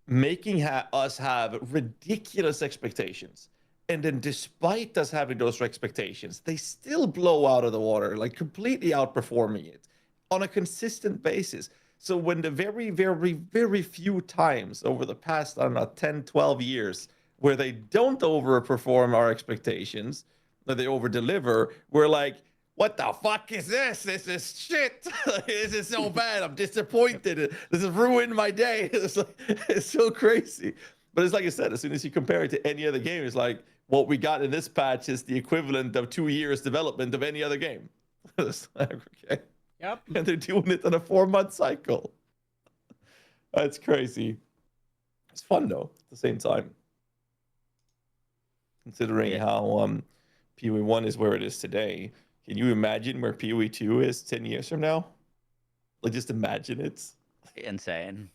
Speaker 1: making us have ridiculous expectations. And then despite us having those expectations, they still blow out of the water, like completely outperforming it on a consistent basis. So when the very, very, very few times over the past, I don't know, 10, 12 years, where they don't overperform our expectations, that they overdeliver, we're like, what the fuck is this? This is shit. This is so bad. I'm disappointed. This has ruined my day. It's so crazy. But it's like I said, as soon as you compare it to any other game, it's like, what we got in this patch is the equivalent of 2 years development of any other game. It's like, okay.
Speaker 2: Yep.
Speaker 1: And they're doing it on a 4-month cycle. That's crazy. It's fun though, at the same time. Considering how PoE 1 is where it is today. Can you imagine where PoE 2 is 10 years from now? Like, just imagine it.
Speaker 3: Insane.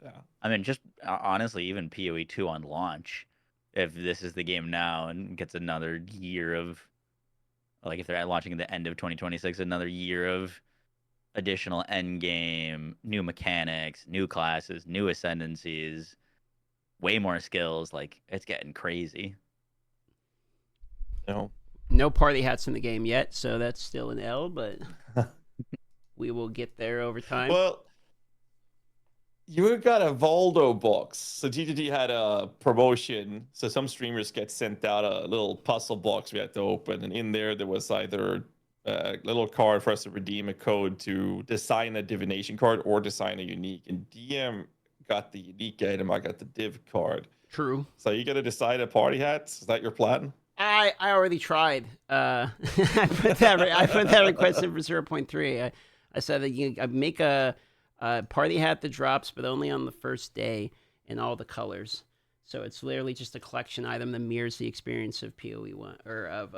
Speaker 1: Yeah.
Speaker 3: I mean, just honestly, even PoE 2 on launch, if this is the game now and gets another year of, like, if they're launching at the end of 2026, another year of additional endgame, new mechanics, new classes, new ascendancies, way more skills, like, it's getting crazy.
Speaker 2: No party hats in the game yet, so that's still an L, but we will get there over time.
Speaker 1: Well, you got a Valdo box. So GGG had a promotion. So some streamers get sent out a little puzzle box we had to open. And in there was either a little card for us to redeem a code to design a divination card or design a unique. And DM got the unique item. I got the div card.
Speaker 2: True.
Speaker 1: So you got to decide a party hat? Is that your plan?
Speaker 2: I already tried. I put that request in for 0.3. I said that I make a party hat that drops, but only on the first day in all the colors. So it's literally just a collection item that mirrors the experience of PoE 1 or of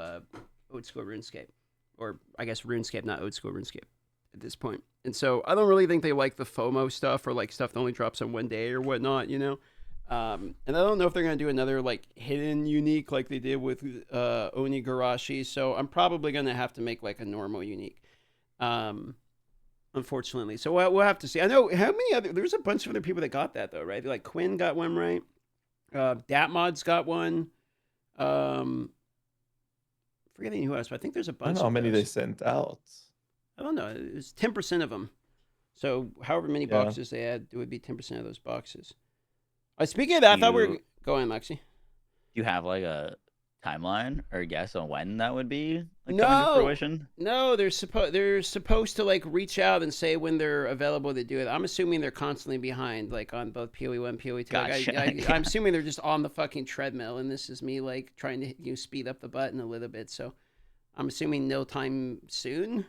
Speaker 2: Old School RuneScape, or I guess RuneScape, not Old School RuneScape at this point. And so I don't really think they like the FOMO stuff or like stuff that only drops on one day or whatnot, you know. And I don't know if they're going to do another like hidden unique like they did with Onigarashi. So I'm probably going to have to make like a normal unique. Unfortunately. So we'll have to see. I know how many other, there's a bunch of other people that got that though, right? Like Quinn got one, right? Datmod's got one. Forgetting who else, but I think there's a bunch.
Speaker 1: I don't know how many they sent out.
Speaker 2: I don't know. It was 10% of them. So however many boxes they had, it would be 10% of those boxes. Speaking of that, I thought we were going, Moxsy.
Speaker 3: Do you have like a timeline or a guess on when that would be coming to fruition? No,
Speaker 2: they're supposed to like reach out and say when they're available to do it. I'm assuming they're constantly behind, like on both PoE 1, PoE 2.
Speaker 3: Gotcha.
Speaker 2: Like, I'm assuming they're just on the fucking treadmill, and this is me like trying to speed up the button a little bit. So I'm assuming no time soon.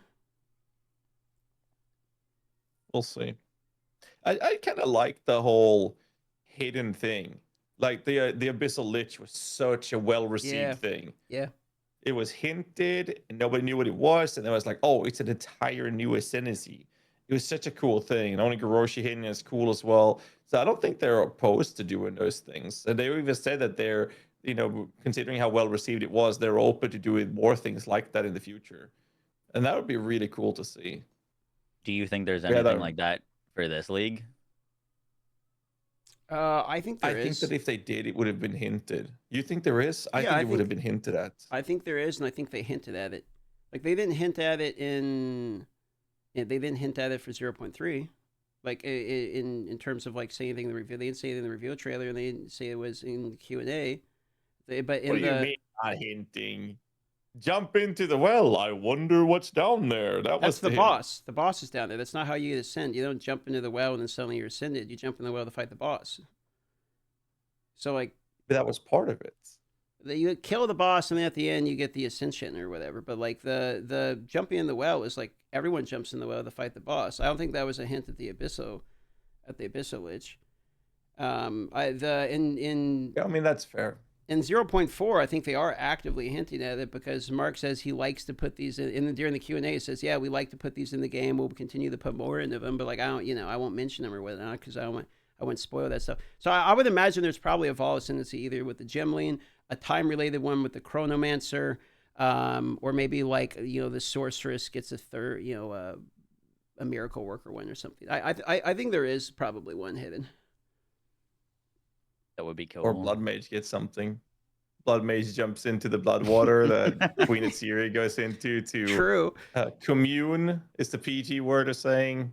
Speaker 1: We'll see. I kind of like the whole hidden thing. Like the Abyssal Lich was such a well-received thing.
Speaker 2: Yeah.
Speaker 1: It was hinted and nobody knew what it was, and it was like, oh, it's an entire new ascendancy. It was such a cool thing, and only Goroshi hidden is cool as well. So I don't think they're opposed to doing those things. And they even said that they're, considering how well received it was, they're open to doing more things like that in the future. And that would be really cool to see.
Speaker 3: Do you think there's anything like that for this league?
Speaker 2: I think there is.
Speaker 1: I think that if they did, it would have been hinted. You think there is? I think it would have been hinted at.
Speaker 2: I think there is, and I think they hinted at it. Like they didn't hint at it they didn't hint at it for 0.3. Like in terms of like saying anything in the review, they didn't say it in the reveal trailer, and they didn't say it was in the Q&A. But in
Speaker 1: what do you mean not hinting? Jump into the well. I wonder what's down there.
Speaker 2: That's the boss. The boss is down there. That's not how you ascend. You don't jump into the well and then suddenly you're ascended. You jump in the well to fight the boss. So like
Speaker 1: that was part of it.
Speaker 2: You kill the boss and then at the end you get the ascension or whatever. But like the jumping in the well is like everyone jumps in the well to fight the boss. I don't think that was a hint at the Abyssal Lich.
Speaker 1: I mean that's fair.
Speaker 2: In 0.4, I think they are actively hinting at it because Mark says he likes to put these during the Q&A. He says, "Yeah, we like to put these in the game. We'll continue to put more into them, but like I won't mention them or whatnot because I won't spoil that stuff." So I would imagine there's probably a Vaal ascendancy either with the Gemling, a time-related one with the Chronomancer, or maybe like the Sorceress gets a third, a Miracle Worker one or something. I think there is probably one hidden.
Speaker 3: That would be cool.
Speaker 1: Or Blood Mage gets something. Blood Mage jumps into the blood water that Queen of Syria goes into to
Speaker 2: True.
Speaker 1: Commune is the PG word of saying.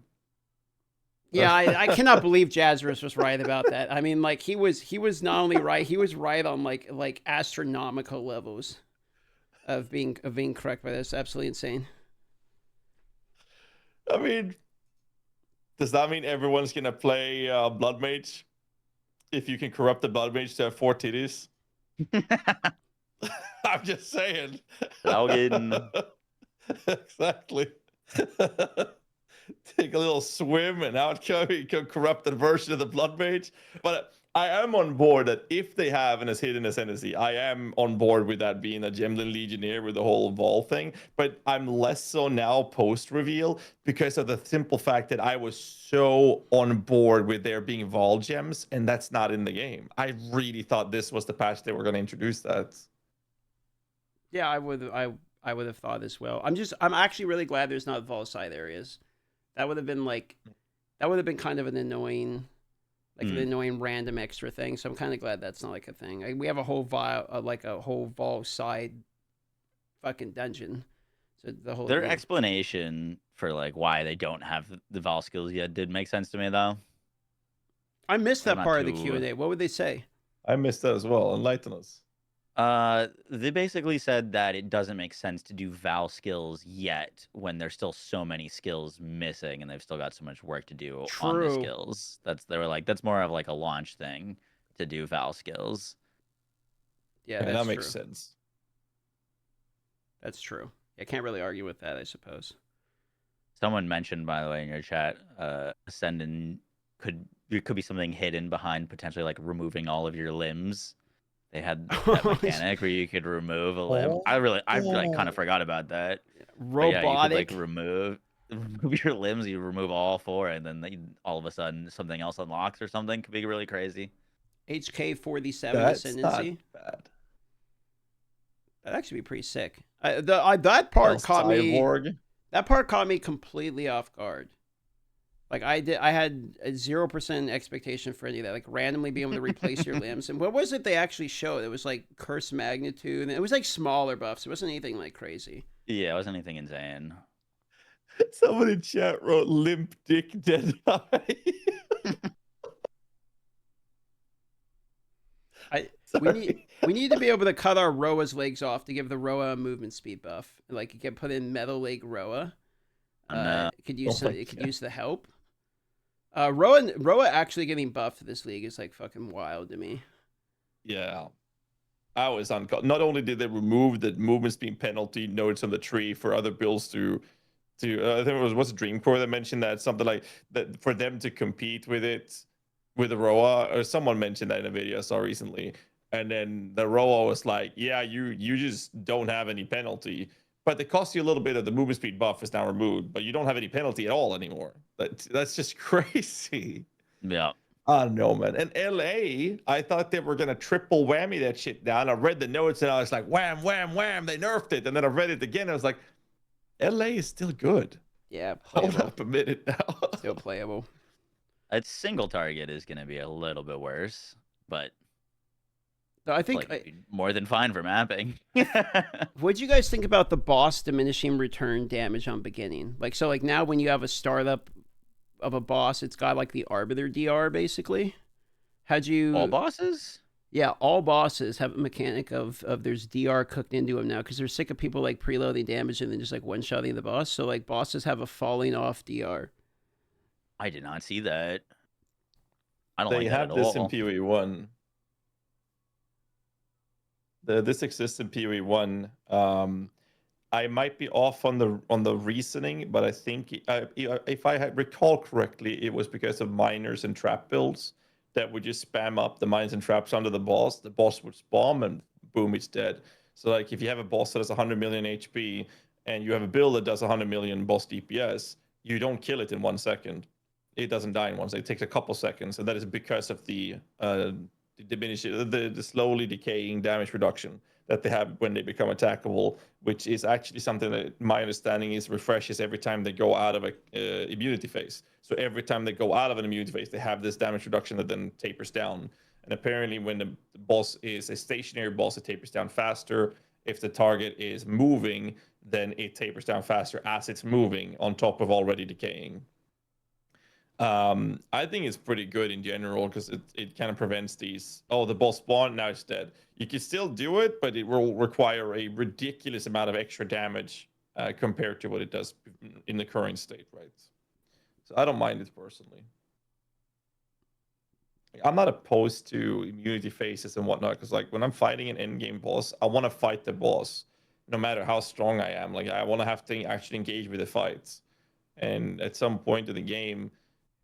Speaker 2: Yeah, I cannot believe Jazzerus was right about that. I mean, like he was not only right, he was right on like astronomical levels of being correct by this. Absolutely insane.
Speaker 1: I mean, does that mean everyone's gonna play Blood Mage? If you can corrupt the Blood Mage to have 4 titties. I'm just saying. Exactly. Take a little swim and out you can corrupt the version of the Blood Mage. But I am on board that if they have an hidden ascendancy, I am on board with that being a Gemlin Legionnaire with the whole Vaal thing. But I'm less so now post-reveal because of the simple fact that I was so on board with there being Vaal gems, and that's not in the game. I really thought this was the patch they were going to introduce that.
Speaker 2: Yeah, I would have thought as well. I'm actually really glad there's not Vaal side areas. That would have been kind of an annoying. Like an annoying random extra thing, so I'm kind of glad that's not like a thing. We have a whole Vaal side fucking dungeon. So
Speaker 3: their explanation for like why they don't have the Vaal skills yet did make sense to me though.
Speaker 2: I missed that part of the Q&A. What would they say?
Speaker 1: I missed that as well. Enlighten us.
Speaker 3: They basically said that it doesn't make sense to do Vaal skills yet when there's still so many skills missing and they've still got so much work to do on the skills. They were like, that's more of like a launch thing to do Vaal skills.
Speaker 2: Yeah,
Speaker 1: that makes sense.
Speaker 2: That's true. I can't really argue with that, I suppose.
Speaker 3: Someone mentioned, by the way, in your chat, Ascendant there could be something hidden behind potentially like removing all of your limbs. They had that mechanic where you could remove a limb. I kind of forgot about that.
Speaker 2: Robotic.
Speaker 3: Yeah, you could like remove your limbs. You remove all 4, and then all of a sudden something else unlocks or something. Could be really crazy.
Speaker 2: HK47 ascendancy.
Speaker 1: Not bad.
Speaker 2: That'd actually be pretty sick. That part caught me. That part caught me completely off guard. Like I had a 0% expectation for any of that. Like randomly being able to replace your limbs. And what was it they actually showed? It was like curse magnitude. And it was like smaller buffs. It wasn't anything like crazy.
Speaker 3: Yeah, it wasn't anything insane.
Speaker 1: Someone in chat wrote limp dick dead eye.
Speaker 2: We need to be able to cut our Roa's legs off to give the Roa a movement speed buff. Like you can put in metal leg Roa. Could use the help. Roa actually getting buffed to this league is like fucking wild to me.
Speaker 1: Yeah. I was not only did they remove the movement speed penalty nodes on the tree for other builds to to I think it was Dreamcore that mentioned that, something like that, for them to compete with it with the Roa, or someone mentioned that in a video I saw recently. And then the Roa was like, yeah, you just don't have any penalty, but it costs you a little bit of the movement speed buff is now removed, but you don't have any penalty at all anymore. That's just crazy.
Speaker 3: Yeah.
Speaker 1: I don't know, man. And LA, I thought they were gonna triple whammy that shit down. I read the notes and I was like, wham, wham, wham, they nerfed it. And then I read it again. And I was like, LA is still good.
Speaker 2: Yeah, playable.
Speaker 1: Hold up a minute now.
Speaker 2: Still playable.
Speaker 3: Its single target is going to be a little bit worse, but
Speaker 2: I think
Speaker 3: more than fine for mapping.
Speaker 2: What'd you guys think about the boss diminishing return damage on beginning? Like, so like now when you have a startup of a boss, it's got like the Arbiter DR basically. How'd you...
Speaker 3: All bosses?
Speaker 2: Yeah, all bosses have a mechanic of there's DR cooked into them now, because they're sick of people like preloading damage and then just like one-shotting the boss. So like bosses have a falling off DR.
Speaker 3: I did not see that. I don't
Speaker 1: they
Speaker 3: like
Speaker 1: have
Speaker 3: that at
Speaker 1: this
Speaker 3: all.
Speaker 1: in PoE 1. This exists in PoE 1. I might be off on the reasoning, but I think if I recall correctly, it was because of miners and trap builds that would just spam up the mines and traps under the boss. The boss would spawn and boom, it's dead. So like if you have a boss that has 100 million HP and you have a build that does 100 million boss DPS, you don't kill it in 1 second. It doesn't die in 1 second. It takes a couple seconds, and that is because of the slowly decaying damage reduction that they have when they become attackable, which is actually something that my understanding is refreshes every time they go out of a immunity phase. So every time they go out of an immunity phase, they have this damage reduction that then tapers down. And apparently when the boss is a stationary boss, it tapers down faster. If the target is moving, then it tapers down faster as it's moving on top of already decaying. I think it's pretty good in general because it kind of prevents these, the boss spawned, now it's dead. You can still do it, but it will require a ridiculous amount of extra damage compared to what it does in the current state, right? So I don't mind it personally. I'm not opposed to immunity phases and whatnot, because like when I'm fighting an endgame boss, I want to fight the boss no matter how strong I am. Like I want to have to actually engage with the fights. And at some point in the game,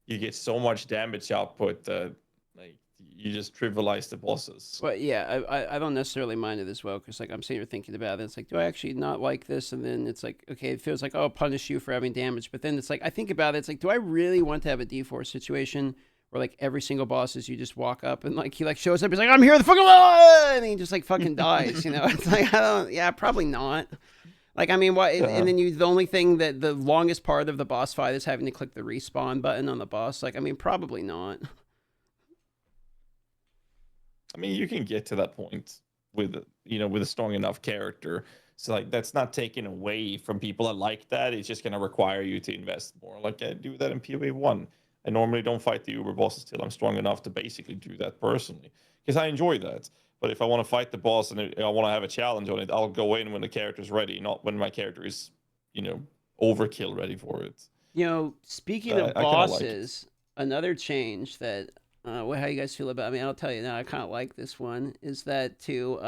Speaker 1: you get so much damage output that like you just trivialize the bosses.
Speaker 2: Well, yeah, I don't necessarily mind it as well, because like I'm sitting here thinking about it. It's like, do I actually not like this? And then it's like, okay, it feels like, oh, I'll punish you for having damage. But then it's like, I think about it. It's like, do I really want to have a D4 situation where like every single boss is you just walk up and like he like shows up, he's like, I'm here, the fucking and he just like fucking dies, you know? It's like, probably not. Like, I mean, what? And then the only thing that the longest part of the boss fight is having to click the respawn button on the boss. Like, I mean, probably not.
Speaker 1: I mean, you can get to that point with a strong enough character. So like that's not taken away from people that like that. It's just gonna require you to invest more. Like I do that in PoE 1. I normally don't fight the Uber bosses till I'm strong enough to basically do that personally, because I enjoy that. But if I want to fight the boss and I want to have a challenge on it, I'll go in when the character's ready, not when my character is, overkill ready for it.
Speaker 2: Speaking of bosses, another change that, how you guys feel about? I mean, I'll tell you now. I kind of like this one. Is that to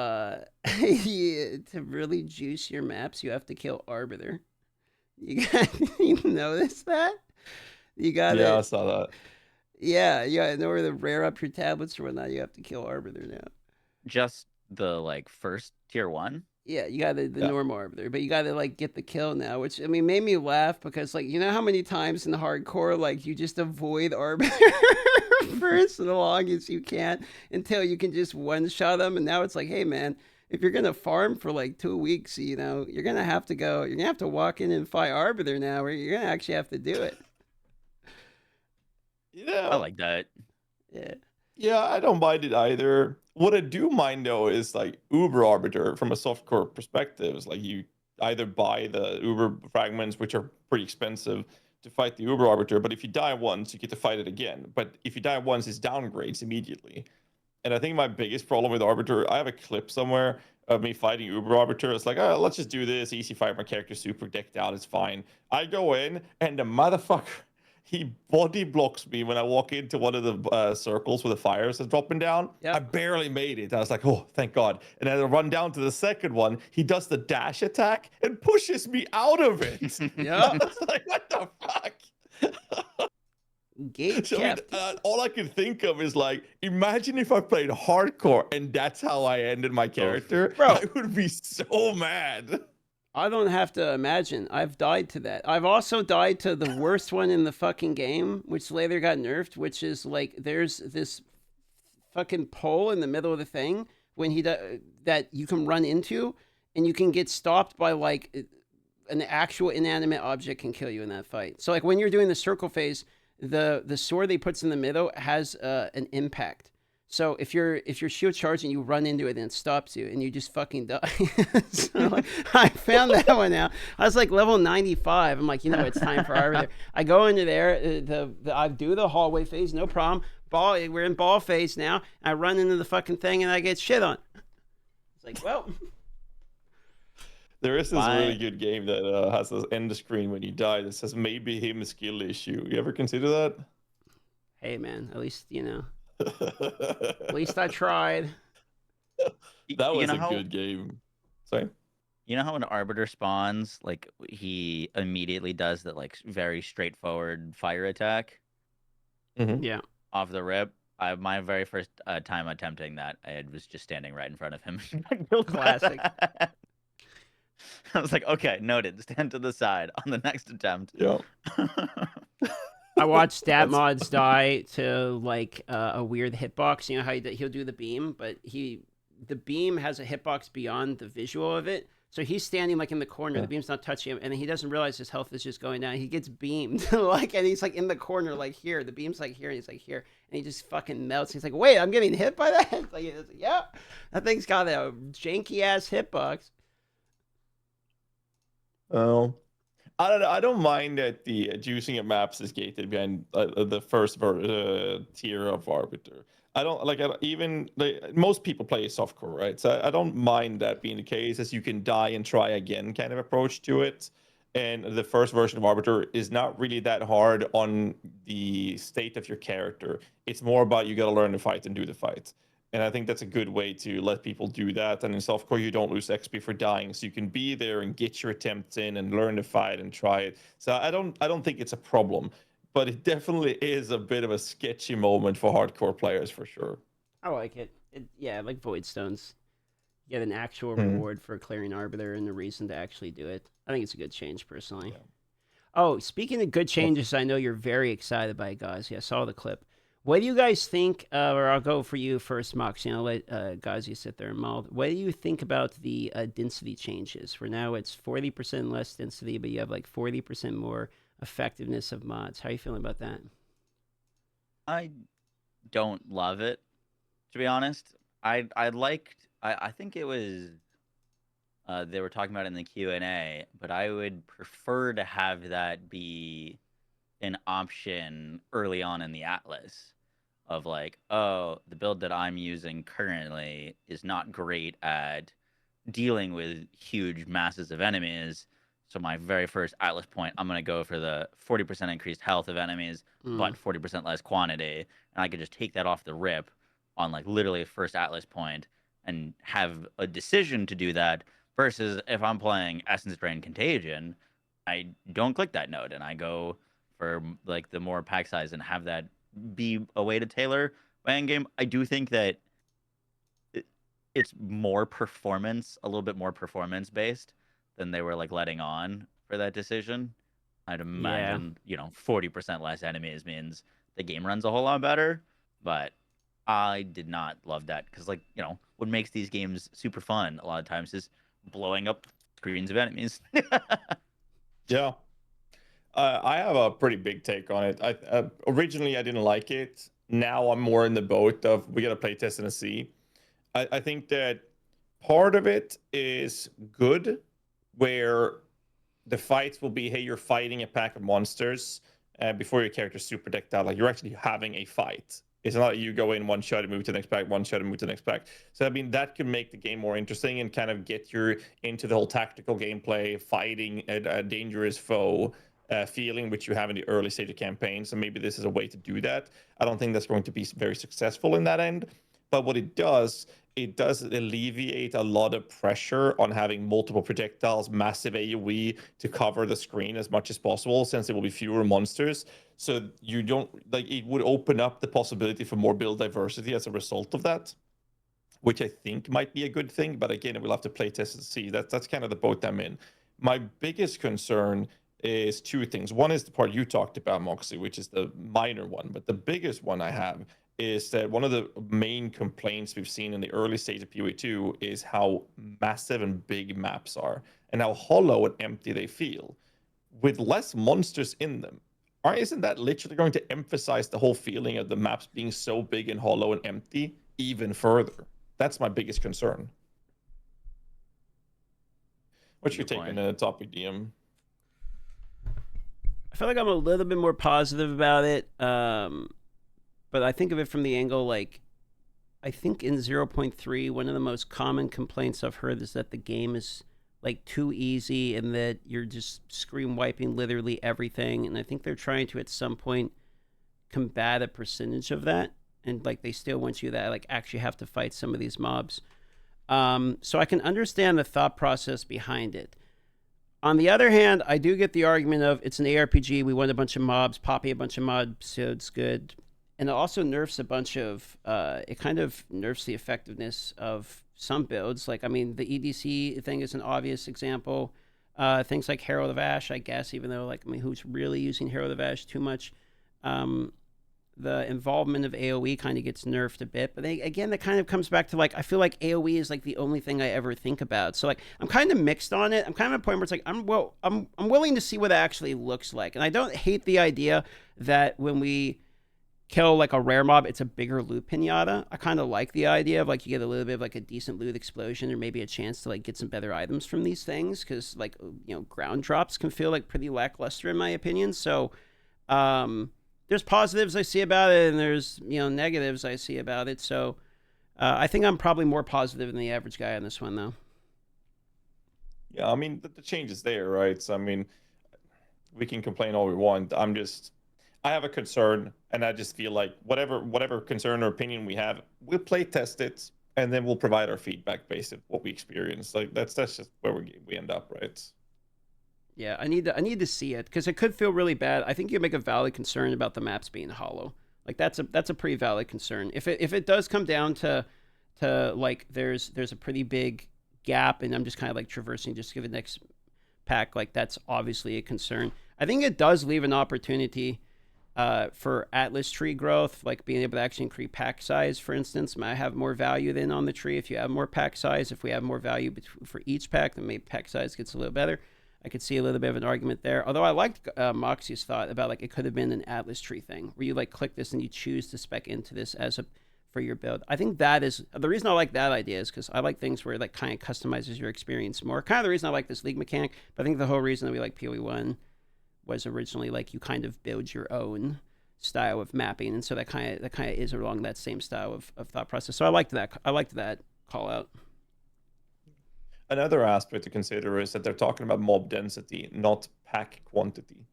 Speaker 2: to really juice your maps, you have to kill Arbiter. You notice that? You got
Speaker 1: I saw that.
Speaker 2: Yeah. In order to rare up your tablets or whatnot, you have to kill Arbiter now.
Speaker 3: Just the like first tier 1?
Speaker 2: Yeah, you got the normal Arbiter, but you got to like get the kill now, which I mean made me laugh, because like, you know how many times in the hardcore like you just avoid Arbiter for as long as you can until you can just one shot them, and now it's like, hey man, if you're gonna farm for like 2 weeks, you're gonna have to walk in and fight Arbiter now, or you're gonna actually have to do it.
Speaker 3: I like that.
Speaker 1: Yeah, I don't mind it either. What I do mind though is like Uber Arbiter from a softcore perspective is like you either buy the Uber fragments, which are pretty expensive, to fight the Uber Arbiter, but if you die once, you get to fight it again. But if you die once, it's downgrades immediately. And I think my biggest problem with Arbiter, I have a clip somewhere of me fighting Uber Arbiter. It's like, let's just do this, easy fight, my character's super decked out, it's fine. I go in, and the motherfucker he body blocks me when I walk into one of the circles where the fires are dropping down.
Speaker 2: Yep.
Speaker 1: I barely made it. I was like, oh, thank God. And then I run down to the second one. He does the dash attack and pushes me out of it.
Speaker 2: Yeah.
Speaker 1: I was like, what the fuck?
Speaker 2: Gate
Speaker 1: So,
Speaker 2: kept.
Speaker 1: all I can think of is like, imagine if I played hardcore and that's how I ended my character.
Speaker 2: Bro.
Speaker 1: I would be so mad.
Speaker 2: I don't have to imagine. I've died to that. I've also died to the worst one in the fucking game, which later got nerfed, which is like there's this fucking pole in the middle of the thing when that you can run into, and you can get stopped by like an actual inanimate object can kill you in that fight. So like when you're doing the circle phase, the sword they puts in the middle has an impact. So if you're shield charging, you run into it and it stops you, and you just fucking die. So like, I found that one out. I was like level 95. I'm like, you know, it's time for Arbiter. I go into there. I do the hallway phase, no problem. We're in ball phase now. I run into the fucking thing and I get shit on. It's like, well.
Speaker 1: There is this really good game that has this end screen when you die that says maybe him a skill issue. You ever consider that?
Speaker 2: Hey man, at least you know. At least I tried.
Speaker 1: That was a good game. Sorry.
Speaker 3: You know how an Arbiter spawns, like he immediately does that like very straightforward fire attack?
Speaker 2: Mm-hmm. Yeah.
Speaker 3: Off the rip. My very first time attempting that, I was just standing right in front of him.
Speaker 2: Classic.
Speaker 3: I was like, okay, noted. Stand to the side on the next attempt.
Speaker 1: Yeah.
Speaker 2: I watched stat mods die to like a weird hitbox. You know how he'll do the beam, but the beam has a hitbox beyond the visual of it. So he's standing like in the corner. Yeah. The beam's not touching him, and then he doesn't realize his health is just going down. He gets beamed like, and he's like in the corner, like here. The beam's like here, and he's like here, and he just fucking melts. He's like, wait, I'm getting hit by that. It's like, yeah, that thing's got a janky ass hitbox.
Speaker 1: Oh. I don't know. I don't mind that the juicing of maps is gated behind the first tier of Arbiter. Most people play softcore, right? So I don't mind that being the case, as you can die and try again kind of approach to it. And the first version of Arbiter is not really that hard on the state of your character. It's more about you got to learn to fight and do the fight. And I think that's a good way to let people do that. And in softcore, you don't lose XP for dying, so you can be there and get your attempts in and learn to fight and try it. So I don't think it's a problem, but it definitely is a bit of a sketchy moment for hardcore players for sure.
Speaker 2: I like it. Yeah, like Void Stones. You get an actual reward for clearing Arbiter and a reason to actually do it. I think it's a good change, personally. Yeah. Oh, speaking of good changes, I know you're very excited by it, guys. Yeah, I saw the clip. What do you guys think, or I'll go for you first, Moxsy, and I'll let GHAZZY sit there and mouth. What do you think about the density changes? For now, it's 40% less density, but you have like 40% more effectiveness of mods. How are you feeling about that?
Speaker 3: I don't love it, to be honest. I think it was, they were talking about it in the Q&A, but I would prefer to have that be an option early on in the Atlas. Of like, oh, the build that I'm using currently is not great at dealing with huge masses of enemies. So my very first Atlas point, I'm going to go for the 40% increased health of enemies, but 40% less quantity. And I could just take that off the rip on like literally a first Atlas point and have a decision to do that. Versus if I'm playing Essence Drain Contagion, I don't click that node and I go for like the more pack size and have that be a way to tailor my endgame. I do think that it's more performance, a little bit more performance based than they were like letting on for that decision. I'd imagine, 40% less enemies means the game runs a whole lot better, but I did not love that because what makes these games super fun a lot of times is blowing up screens of enemies.
Speaker 1: Yeah. I have a pretty big take on it. Originally, I didn't like it. Now I'm more in the boat of we got to play test and see. I think that part of it is good, where the fights will be, hey, you're fighting a pack of monsters before your character's super decked out. Like you're actually having a fight. It's not like you go in one shot and move to the next pack, one shot and move to the next pack. So, I mean, that can make the game more interesting and kind of get you into the whole tactical gameplay, fighting a dangerous foe. feeling which you have in the early stage of campaign. So maybe this is a way to do that. I don't think that's going to be very successful in that end. But what it does alleviate a lot of pressure on having multiple projectiles, massive AoE to cover the screen as much as possible, since there will be fewer monsters. So you don't like it would open up the possibility for more build diversity as a result of that, which I think might be a good thing. But again, we'll have to play test and see. That's kind of the boat I'm in. My biggest concern is two things. One is the part you talked about, Moxsy, which is the minor one. But the biggest one I have is that one of the main complaints we've seen in the early stage of PoE 2 is how massive and big maps are and how hollow and empty they feel. With less monsters in them, isn't that literally going to emphasize the whole feeling of the maps being so big and hollow and empty even further? That's my biggest concern. What's your take on the topic, DM?
Speaker 2: I feel like I'm a little bit more positive about it. But I think of it from the angle, like, I think in 0.3, one of the most common complaints I've heard is that the game is, like, too easy and that you're just screen wiping literally everything. And I think they're trying to, at some point, combat a percentage of that. And, like, they still want you to, like, actually have to fight some of these mobs. So I can understand the thought process behind it. On the other hand, I do get the argument of it's an ARPG. We want a bunch of mobs, popping a bunch of mobs, so it's good. And it also nerfs a bunch of, it kind of nerfs the effectiveness of some builds. Like, I mean, the EDC thing is an obvious example. Things like Herald of Ash, I guess, even though, like, I mean, who's really using Herald of Ash too much? The involvement of AoE kind of gets nerfed a bit. But then, again, that kind of comes back to, like, I feel like AoE is, like, the only thing I ever think about. So, like, I'm kind of mixed on it. I'm kind of at a point where it's like, I'm willing to see what it actually looks like. And I don't hate the idea that when we kill like a rare mob, it's a bigger loot pinata. I kind of like the idea of like you get a little bit of like a decent loot explosion or maybe a chance to like get some better items from these things, because like, you know, ground drops can feel like pretty lackluster in my opinion. So there's positives I see about it and there's, you know, negatives I see about it. So I think I'm probably more positive than the average guy on this one though.
Speaker 1: Yeah, I mean the change is there, right? So I mean, we can complain all we want. I have a concern, and I just feel like whatever concern or opinion we have, we'll play test it, and then we'll provide our feedback based on what we experience. Like that's just where we end up, right?
Speaker 2: Yeah, I need to see it because it could feel really bad. I think you make a valid concern about the maps being hollow. Like that's a pretty valid concern. If it does come down to like there's a pretty big gap, and I'm just kind of like traversing just to give it next pack, like that's obviously a concern. I think it does leave an opportunity for Atlas tree growth, like being able to actually increase pack size, for instance, might have more value than on the tree if you have more pack size. If we have more value for each pack, then maybe pack size gets a little better. I could see a little bit of an argument there. Although I liked Moxsy's thought about like it could have been an Atlas tree thing where you like click this and you choose to spec into this as a for your build. I think that is the reason I like that idea is because I like things where it like kind of customizes your experience more. Kind of the reason I like this league mechanic, but I think the whole reason that we like PoE 1 was originally like you kind of build your own style of mapping, and so that kind of is along that same style of thought process. So I liked that call out.
Speaker 1: Another aspect to consider is that they're talking about mob density, not pack quantity.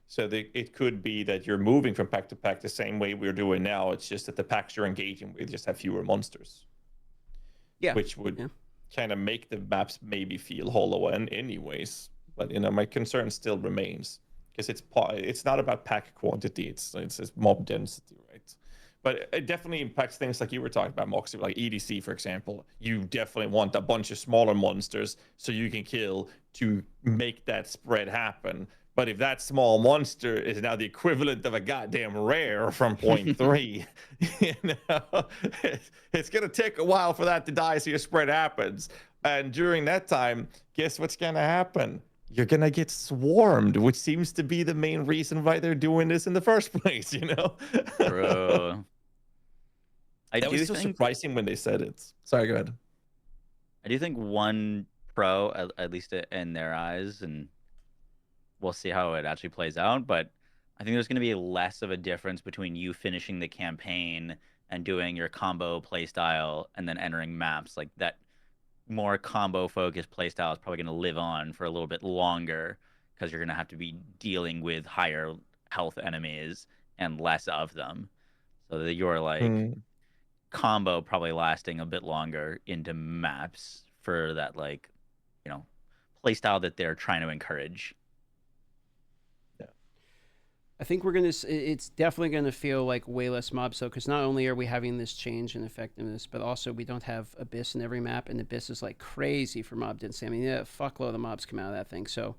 Speaker 1: So it could be that you're moving from pack to pack the same way we're doing now. It's just that the packs you're engaging with just have fewer monsters.
Speaker 2: Yeah,
Speaker 1: which would kind of make the maps maybe feel hollow anyways. But you know, my concern still remains. Because it's not about pack quantity, it's mob density, right? But it definitely impacts things like you were talking about, Moxsy, like EDC, for example. You definitely want a bunch of smaller monsters so you can kill to make that spread happen. But if that small monster is now the equivalent of a goddamn rare from 0.3, you know, it's going to take a while for that to die so your spread happens. And during that time, guess what's going to happen? You're going to get swarmed, which seems to be the main reason why they're doing this in the first place, you know?
Speaker 3: Bro.
Speaker 1: That was so surprising when they said it. Sorry, go ahead.
Speaker 3: I do think one pro, at least in their eyes, and we'll see how it actually plays out, but I think there's going to be less of a difference between you finishing the campaign and doing your combo playstyle and then entering maps. Like that more combo focused playstyle is probably going to live on for a little bit longer because you're gonna have to be dealing with higher health enemies and less of them, so that you're like combo probably lasting a bit longer into maps for that, like, you know, play style that they're trying to encourage.
Speaker 2: I think it's definitely gonna feel like way less mob so, because not only are we having this change in effectiveness, but also we don't have Abyss in every map, and Abyss is like crazy for mob density. I mean, yeah, fuckload of mobs come out of that thing, so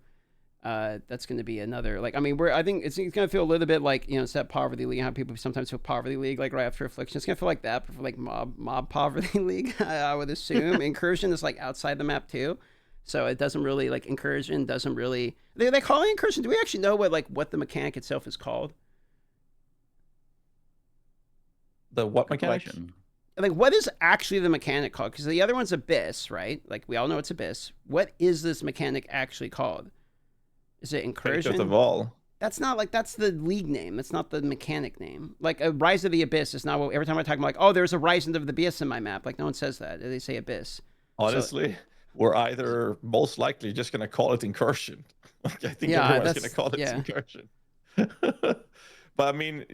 Speaker 2: that's going to be another, like, I mean, I think it's going to feel a little bit like, you know, it's that Poverty League, how people sometimes feel Poverty League like right after Affliction. It's going to feel like that, but for like mob Poverty League, I would assume. Incursion is like outside the map too, so it doesn't really, like, Incursion doesn't really, they call it Incursion. Do we actually know what the mechanic itself is called?
Speaker 1: The what mechanic?
Speaker 2: Like, what is actually the mechanic called? Because the other one's Abyss, right? Like, we all know it's Abyss. What is this mechanic actually called? Is it Incursion?
Speaker 1: Path of Vaal.
Speaker 2: That's not, like, that's the league name. That's not the mechanic name. Like, a Rise of the Abyss is not what, every time I talk, I'm like, oh, there's a Rise of the Abyss in my map. Like, no one says that. They say Abyss.
Speaker 1: Honestly, we're either most likely just going to call it Incursion. Like, I think everyone's going to call it Incursion. But I mean,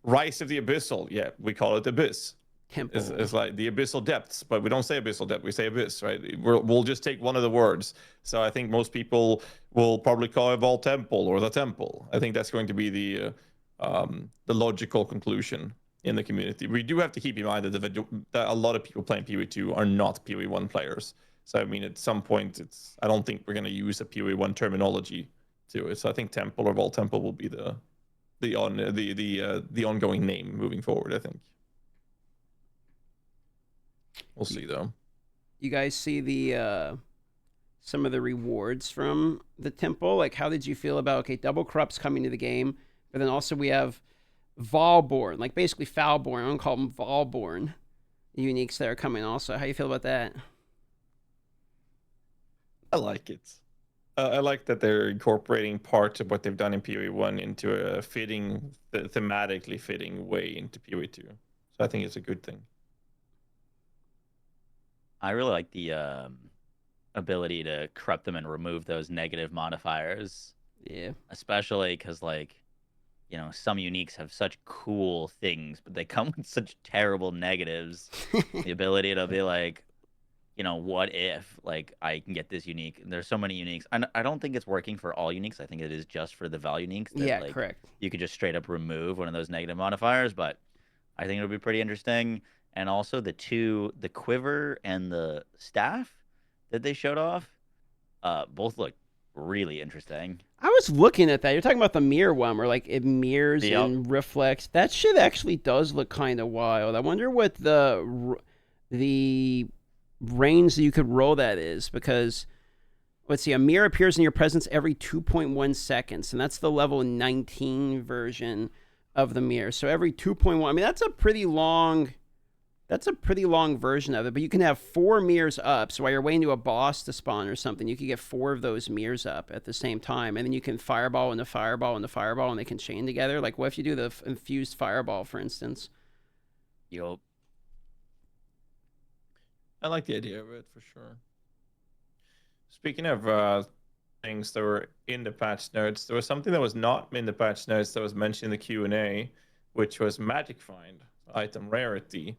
Speaker 1: Rise of the Abyssal, yeah, we call it Abyss. It's like the abyssal depths, but we don't say abyssal depth, we say abyss, right? We'll just take one of the words. So I think most people will probably call it Vaal Temple or the Temple. I think that's going to be the logical conclusion in the community. We do have to keep in mind that a lot of people playing PoE 2 are not PoE 1 players. So I mean, at some point, I don't think we're going to use a PoE 1 terminology to it. So I think Temple or Vaal Temple will be the ongoing name moving forward, I think. We'll see, though.
Speaker 2: You guys see the some of the rewards from the temple? Like, how did you feel about, okay, double corrupts coming to the game, but then also we have Vaalborn, like basically Foulborn. I'm gonna call them Vaalborn uniques that are coming also. How do you feel about that?
Speaker 1: I like it. I like that they're incorporating parts of what they've done in PoE 1 into a thematically fitting way into PoE 2. So I think it's a good thing.
Speaker 3: I really like the ability to corrupt them and remove those negative modifiers.
Speaker 2: Yeah.
Speaker 3: Especially because, like, you know, some uniques have such cool things, but they come with such terrible negatives. The ability to be like, you know, what if, like, I can get this unique? There's so many uniques. I don't think it's working for all uniques. I think it is just for the Vaal uniques. That,
Speaker 2: yeah,
Speaker 3: like,
Speaker 2: correct.
Speaker 3: You could just straight up remove one of those negative modifiers, but I think it'll be pretty interesting. And also the quiver and the staff that they showed off, both look really interesting.
Speaker 2: I was looking at that. You're talking about the mirror one where, like, it mirrors and reflects. That shit actually does look kind of wild. I wonder what the range that you could roll that is, because let's see, a mirror appears in your presence every 2.1 seconds, and that's the level 19 version of the mirror. So every 2.1, I mean, that's a pretty long version of it, but you can have 4 mirrors up. So while you're waiting to a boss to spawn or something, you can get 4 of those mirrors up at the same time. And then you can fireball into fireball into fireball, and they can chain together. Like, what if you do the infused fireball, for instance?
Speaker 3: Yup.
Speaker 1: I like the idea of it, for sure. Speaking of things that were in the patch notes, there was something that was not in the patch notes that was mentioned in the Q&A, which was Magic Find, item rarity.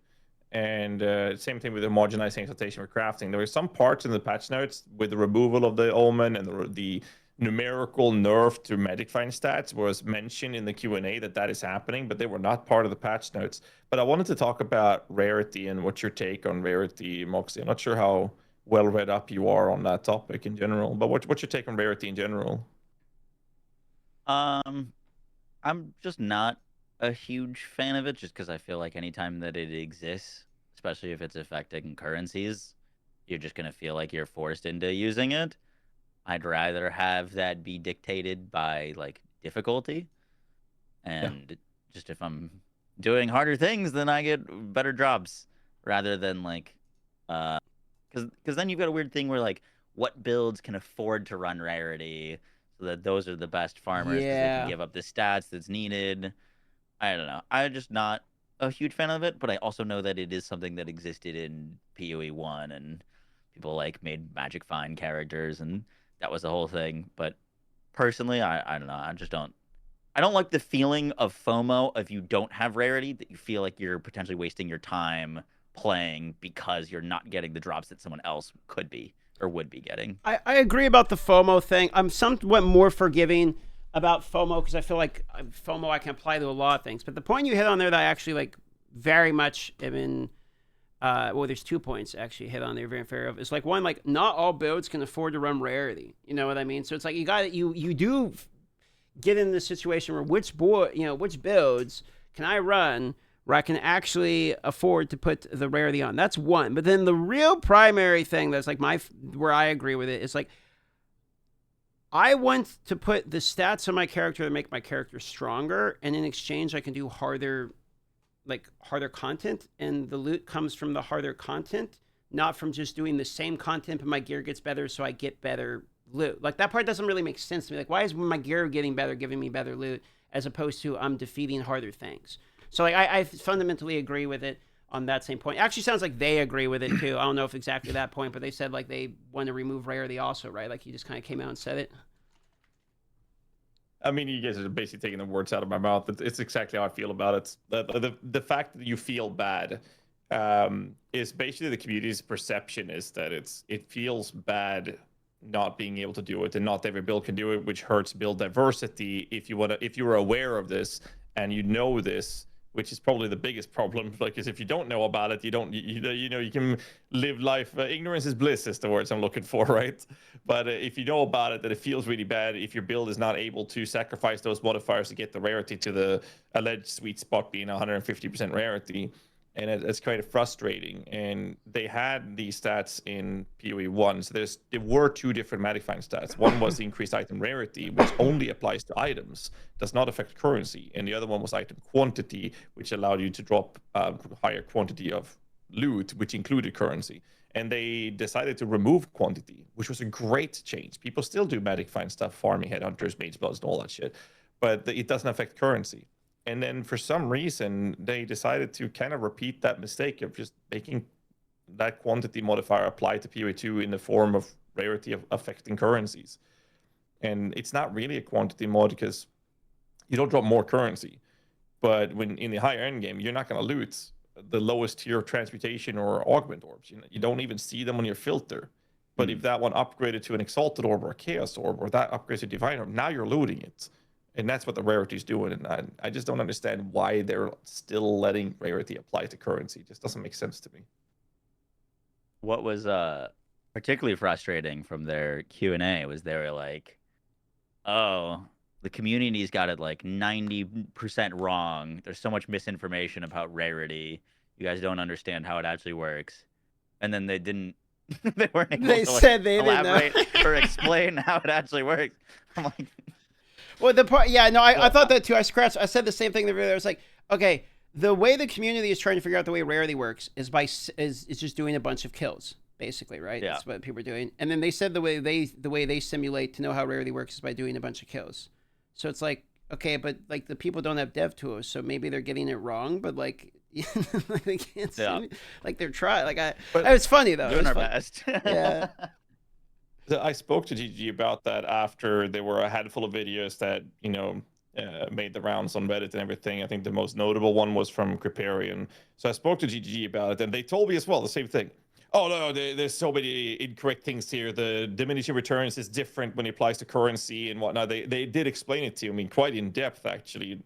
Speaker 1: And same thing with the homogenizing exaltation for crafting. There were some parts in the patch notes with the removal of the omen and the numerical nerf to Magic Find stats was mentioned in the Q&A that is happening, but they were not part of the patch notes. But I wanted to talk about rarity and what's your take on rarity, Moxsy. I'm not sure how well read up you are on that topic in general, but what's your take on rarity in general?
Speaker 3: I'm just not a huge fan of it, just because I feel like anytime that it exists, especially if it's affecting currencies, you're just going to feel like you're forced into using it. I'd rather have that be dictated by, like, difficulty. And just if I'm doing harder things, then I get better jobs, rather than, like, because then you've got a weird thing where, like, what builds can afford to run rarity, so that those are the best farmers because they can give up the stats that's needed. I don't know. I'm just not a huge fan of it, but I also know that it is something that existed in PoE 1, and people, like, made Magic Find characters, and that was the whole thing. But personally, I don't know. I don't like the feeling of FOMO if you don't have rarity, that you feel like you're potentially wasting your time playing because you're not getting the drops that someone else could be or would be getting.
Speaker 2: I agree about the FOMO thing. I'm somewhat more forgiving about FOMO because I feel like FOMO I can apply to a lot of things. But the point you hit on there that I actually like very much am in. Well, there's 2 points actually hit on there very fair of. It's like one, like not all builds can afford to run rarity. You know what I mean? So it's like you do get in this situation where which builds can I run where I can actually afford to put the rarity on. That's one. But then the real primary thing that's like where I agree with it is like I want to put the stats on my character to make my character stronger, and in exchange I can do harder content, and the loot comes from the harder content, not from just doing the same content but my gear gets better so I get better loot. Like that part doesn't really make sense to me. Like why is my gear getting better giving me better loot as opposed to I'm defeating harder things? So like I fundamentally agree with it on that same point. It actually sounds like they agree with it too. I don't know if exactly that point, but they said like they want to remove rarity also, right? Like you just kind of came out and said it.
Speaker 1: I mean, you guys are basically taking the words out of my mouth. It's exactly how I feel about it. The fact that you feel bad is basically the community's perception is that it feels bad not being able to do it, and not every build can do it, which hurts build diversity. If you're aware of this and you know this, which is probably the biggest problem. Like, is if you don't know about it, you can live life. Ignorance is bliss is the words I'm looking for, right? But if you know about it, that it feels really bad if your build is not able to sacrifice those modifiers to get the rarity to the alleged sweet spot being 150% rarity. And it's kind of frustrating. And they had these stats in PoE 1. So there were 2 different modifying stats. One was the increased item rarity, which only applies to items, does not affect currency. And the other one was item quantity, which allowed you to drop a higher quantity of loot, which included currency. And they decided to remove quantity, which was a great change. People still do modifying stuff, farming headhunters, mage bloods, and all that shit. But it doesn't affect currency. And then for some reason, they decided to kind of repeat that mistake of just making that quantity modifier apply to PoE 2 in the form of rarity of affecting currencies. And it's not really a quantity mod because you don't drop more currency. But when in the higher end game, you're not going to loot the lowest tier of transmutation or augment orbs. You don't even see them on your filter. But if that one upgraded to an exalted orb or a chaos orb, or that upgrades to divine orb, now you're looting it. And that's what the rarity is doing. And I just don't understand why they're still letting rarity apply to currency. It just doesn't make sense to me.
Speaker 3: What was particularly frustrating from their Q&A was they were like, oh, the community's got it like 90% wrong. There's so much misinformation about rarity. You guys don't understand how it actually works. And then they didn't. They weren't able to elaborate or explain how it actually works. I'm like...
Speaker 2: Well, the part, yeah, no, I thought that too. I said the same thing. I was like, okay, the way the community is trying to figure out the way rarity works is is just doing a bunch of kills, basically, right?
Speaker 3: Yeah.
Speaker 2: That's what people are doing. And then they said the way they simulate to know how rarity works is by doing a bunch of kills. So it's like, okay, but like the people don't have dev tools, so maybe they're getting it wrong. But like, they can't. Like they're trying. Like it's funny though.
Speaker 3: Doing our best.
Speaker 2: Yeah.
Speaker 1: I spoke to GG about that after there were a handful of videos that, made the rounds on Reddit and everything. I think the most notable one was from Criparian. So I spoke to GG about it, and they told me as well the same thing. Oh, no, there's so many incorrect things here. The diminishing returns is different when it applies to currency and whatnot. They did explain it to me quite in depth, actually.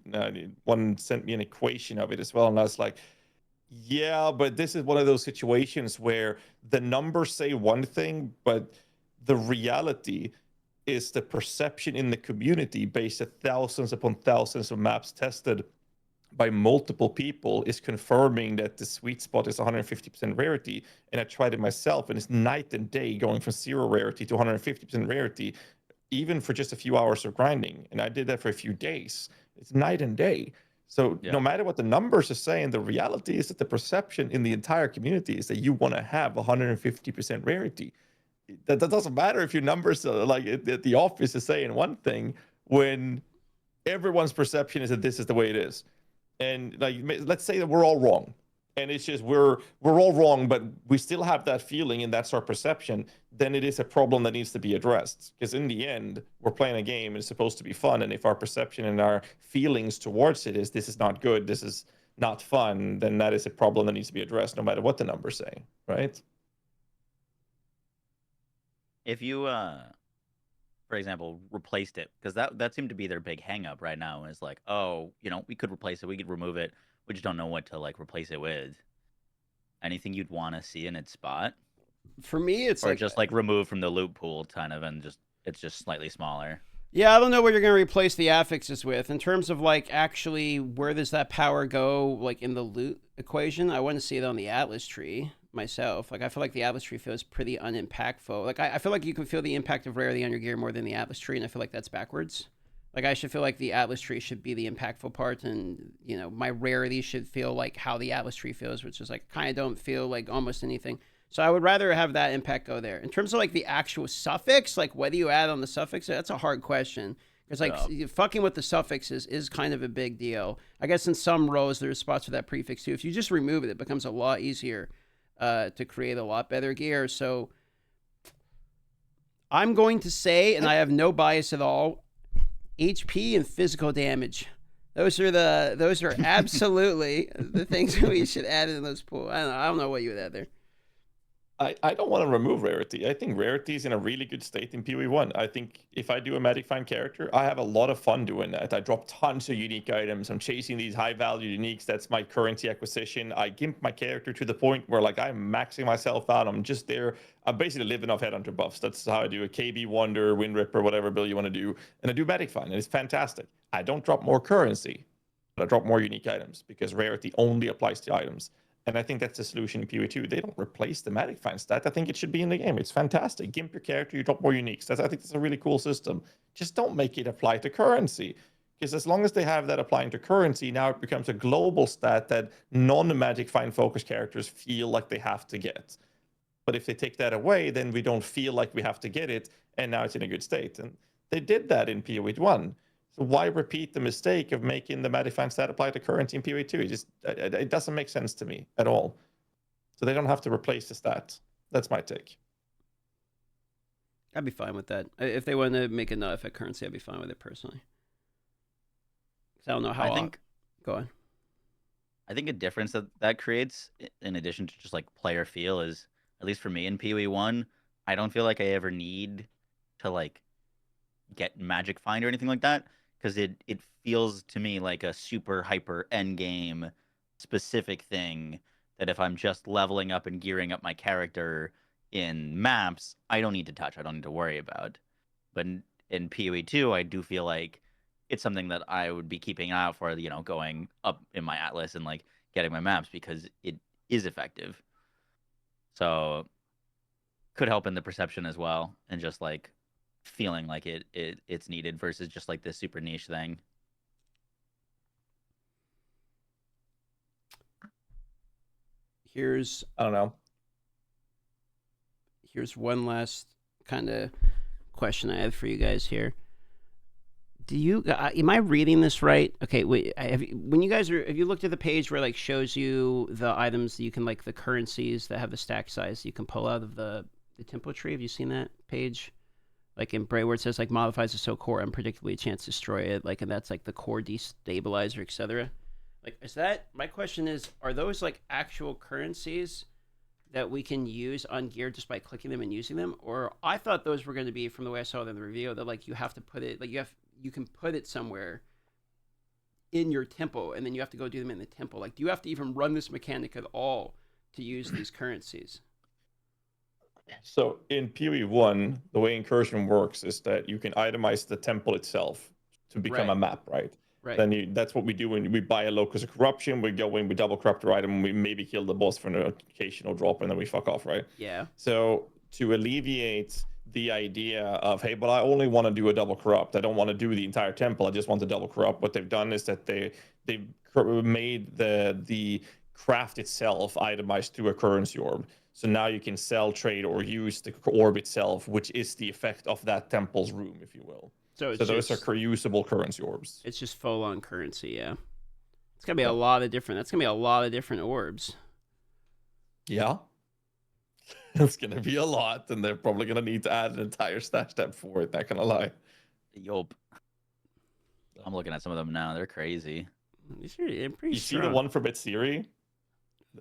Speaker 1: One sent me an equation of it as well, and I was like, yeah, but this is one of those situations where the numbers say one thing, but the reality is the perception in the community based on thousands upon thousands of maps tested by multiple people is confirming that the sweet spot is 150% rarity. And I tried it myself, and it's night and day going from 0 rarity to 150% rarity, even for just a few hours of grinding. And I did that for a few days. It's night and day. So no matter what the numbers are saying, the reality is that the perception in the entire community is that you want to have 150% rarity. That doesn't matter if your numbers like at the office is saying one thing when everyone's perception is that this is the way it is. And like, let's say that we're all wrong, and it's just we're all wrong, but we still have that feeling, and that's our perception, then it is a problem that needs to be addressed. Because in the end, we're playing a game, and it's supposed to be fun, and if our perception and our feelings towards it is this is not good, this is not fun, then that is a problem that needs to be addressed, no matter what the numbers say, right?
Speaker 3: If you, for example, replaced it, because that seemed to be their big hang up right now, is like, oh, we could replace it, we could remove it, we just don't know what to like replace it with. Anything you'd want to see in its spot?
Speaker 2: For me, it's
Speaker 3: or like just like removed from the loot pool, kind of, and it's just slightly smaller.
Speaker 2: Yeah, I don't know what you're going to replace the affixes with. In terms of like actually where does that power go, like in the loot equation, I want to see it on the Atlas tree myself. Like I feel like the Atlas tree feels pretty unimpactful. Like I feel like you can feel the impact of rarity on your gear more than the Atlas tree, and I feel like that's backwards. Like I should feel like the Atlas tree should be the impactful part, and my rarity should feel like how the Atlas tree feels, which is like kind of don't feel like almost anything. So I would rather have that impact go there. In terms of like the actual suffix, like whether you add on the suffix, that's a hard question. Because like fucking with the suffixes is kind of a big deal. I guess in some rows there's spots for that prefix too. If you just remove it, it becomes a lot easier to create a lot better gear. So I'm going to say, and I have no bias at all, HP and physical damage. Those are absolutely the things we should add in those pools. I don't know what you would add there.
Speaker 1: I don't want to remove rarity. I think rarity is in a really good state in PoE 1. I think if I do a Magic Find character, I have a lot of fun doing that. I drop tons of unique items. I'm chasing these high-value uniques. That's my currency acquisition. I gimp my character to the point where like I'm maxing myself out. I'm just there. I'm basically living off Headhunter buffs. That's how I do a KB Wonder, Wind Ripper, whatever build you want to do. And I do Magic Find, and it's fantastic. I don't drop more currency, but I drop more unique items because rarity only applies to items. And I think that's the solution in PoE 2. They don't replace the Magic Find stat. I think it should be in the game. It's fantastic. Gimp your character, you drop more uniques. I think that's a really cool system. Just don't make it apply to currency. Because as long as they have that applying to currency, now it becomes a global stat that non-Magic Find focused characters feel like they have to get. But if they take that away, then we don't feel like we have to get it, and now it's in a good state. And they did that in PoE 1. So why repeat the mistake of making the Magic Find stat apply to currency in PoE 2? It doesn't make sense to me at all. So they don't have to replace the stat. That's my take.
Speaker 2: I'd be fine with that. If they want to make a not affect currency, I'd be fine with it personally. I don't know how. Go on.
Speaker 3: I think a difference that creates, in addition to just like player feel, is, at least for me in PoE 1, I don't feel like I ever need to like get Magic Find or anything like that. Because it feels to me like a super hyper endgame specific thing that if I'm just leveling up and gearing up my character in maps, I don't need to touch. I don't need to worry about. But in PoE 2, I do feel like it's something that I would be keeping an eye out for, going up in my Atlas and like getting my maps, because it is effective. So could help in the perception as well, and just like feeling like it's needed versus just like this super niche thing.
Speaker 1: I don't know.
Speaker 2: Here's one last kind of question I have for you guys here. Am I reading this right? Okay, wait. Have you looked at the page where like shows you the items that you can, like the currencies that have the stack size you can pull out of the tempo tree? Have you seen that page? Like in Bray, where it says like modifies the core unpredictably, a chance to destroy it, like, and that's like the core destabilizer, etc. Like, is that, my question is, are those like actual currencies that we can use on gear just by clicking them and using them? Or I thought those were going to be, from the way I saw it in the review, that like you have to put it, like you can put it somewhere in your tempo, and then you have to go do them in the tempo. Like, do you have to even run this mechanic at all to use these currencies?
Speaker 1: So in PoE 1, the way incursion works is that you can itemize the temple itself to become a map, right?
Speaker 2: Right.
Speaker 1: Then that's what we do when we buy a Locus of Corruption. We go in, we double corrupt the item, and we maybe kill the boss for an occasional drop, and then we fuck off, right?
Speaker 2: Yeah.
Speaker 1: So to alleviate the idea of, hey, but I only want to do a double corrupt, I don't want to do the entire temple, I just want to double corrupt, what they've done is that they've made the craft itself itemized through a currency orb. So now you can sell, trade, or use the orb itself, which is the effect of that temple's room, if you will. So those are usable currency orbs.
Speaker 2: It's just full-on currency, yeah. It's gonna be a lot of different. That's gonna be a lot of different orbs.
Speaker 1: Yeah. It's going to be a lot, and they're probably going to need to add an entire stash step for it, not going to lie.
Speaker 3: Yup. I'm looking at some of them now. They're crazy.
Speaker 2: Pretty
Speaker 1: you
Speaker 2: strong.
Speaker 1: See the one from Etsiri?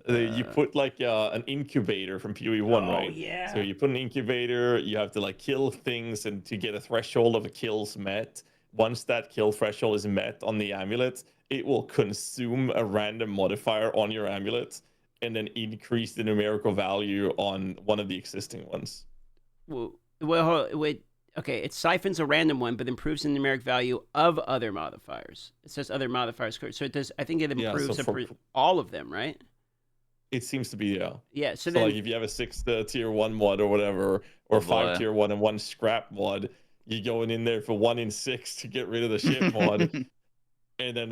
Speaker 1: You put like an incubator from PoE 1, right?
Speaker 2: Yeah.
Speaker 1: So you put an incubator, you have to like kill things, and to get a threshold of the kills met. Once that kill threshold is met on the amulet, it will consume a random modifier on your amulet and then increase the numerical value on one of the existing ones.
Speaker 2: Well, wait. Okay, it siphons a random one, but improves the numeric value of other modifiers. It says other modifiers. So it does. I think it improves all of them, right?
Speaker 1: It seems to be, yeah.
Speaker 2: Yeah. So
Speaker 1: then, like, if you have a 6 tier 1 mod or whatever, or 5 tier 1 and 1 scrap mod, you're going in there for 1 in 6 to get rid of the shit mod. And then,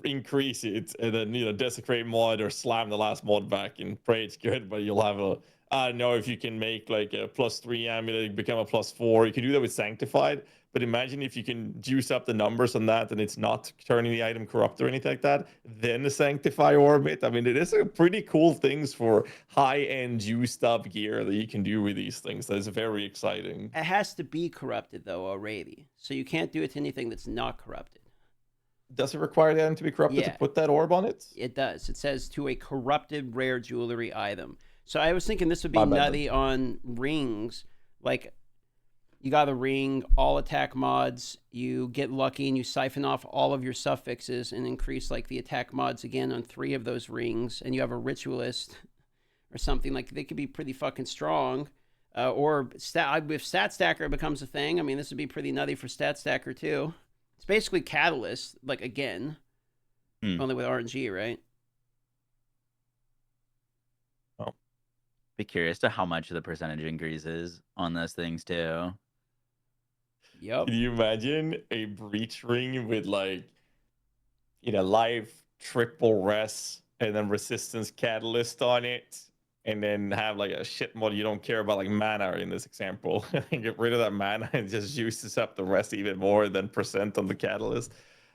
Speaker 1: increase it, and then, desecrate mod or slam the last mod back and pray it's good. But you'll have I don't know if you can make like a +3 amulet become a +4. You can do that with Sanctified, but imagine if you can juice up the numbers on that and it's not turning the item corrupt or anything like that, then the Sanctify Orbit. I mean, it is a pretty cool things for high-end juiced up gear that you can do with these things. That is very exciting.
Speaker 2: It has to be corrupted, though, already. So you can't do it to anything that's not corrupted.
Speaker 1: Does it require the item to be corrupted to put that orb on it?
Speaker 2: It does. It says to a corrupted rare jewelry item. So I was thinking this would be nutty on rings. Like, you got a ring, all attack mods, you get lucky and you siphon off all of your suffixes and increase like the attack mods again on 3 of those rings, and you have a ritualist or something. Like, they could be pretty fucking strong. Or if Stat Stacker becomes a thing, I mean, this would be pretty nutty for Stat Stacker too. It's basically Catalyst, like, again, only with RNG, right?
Speaker 1: Oh.
Speaker 3: Be curious to how much the percentage increase is on those things too.
Speaker 2: Yep.
Speaker 1: Can you imagine a breach ring with like, live triple res and then resistance catalyst on it, and then have like a shit mod you don't care about, like mana in this example, and get rid of that mana and just juices up the rest even more than percent on the catalyst.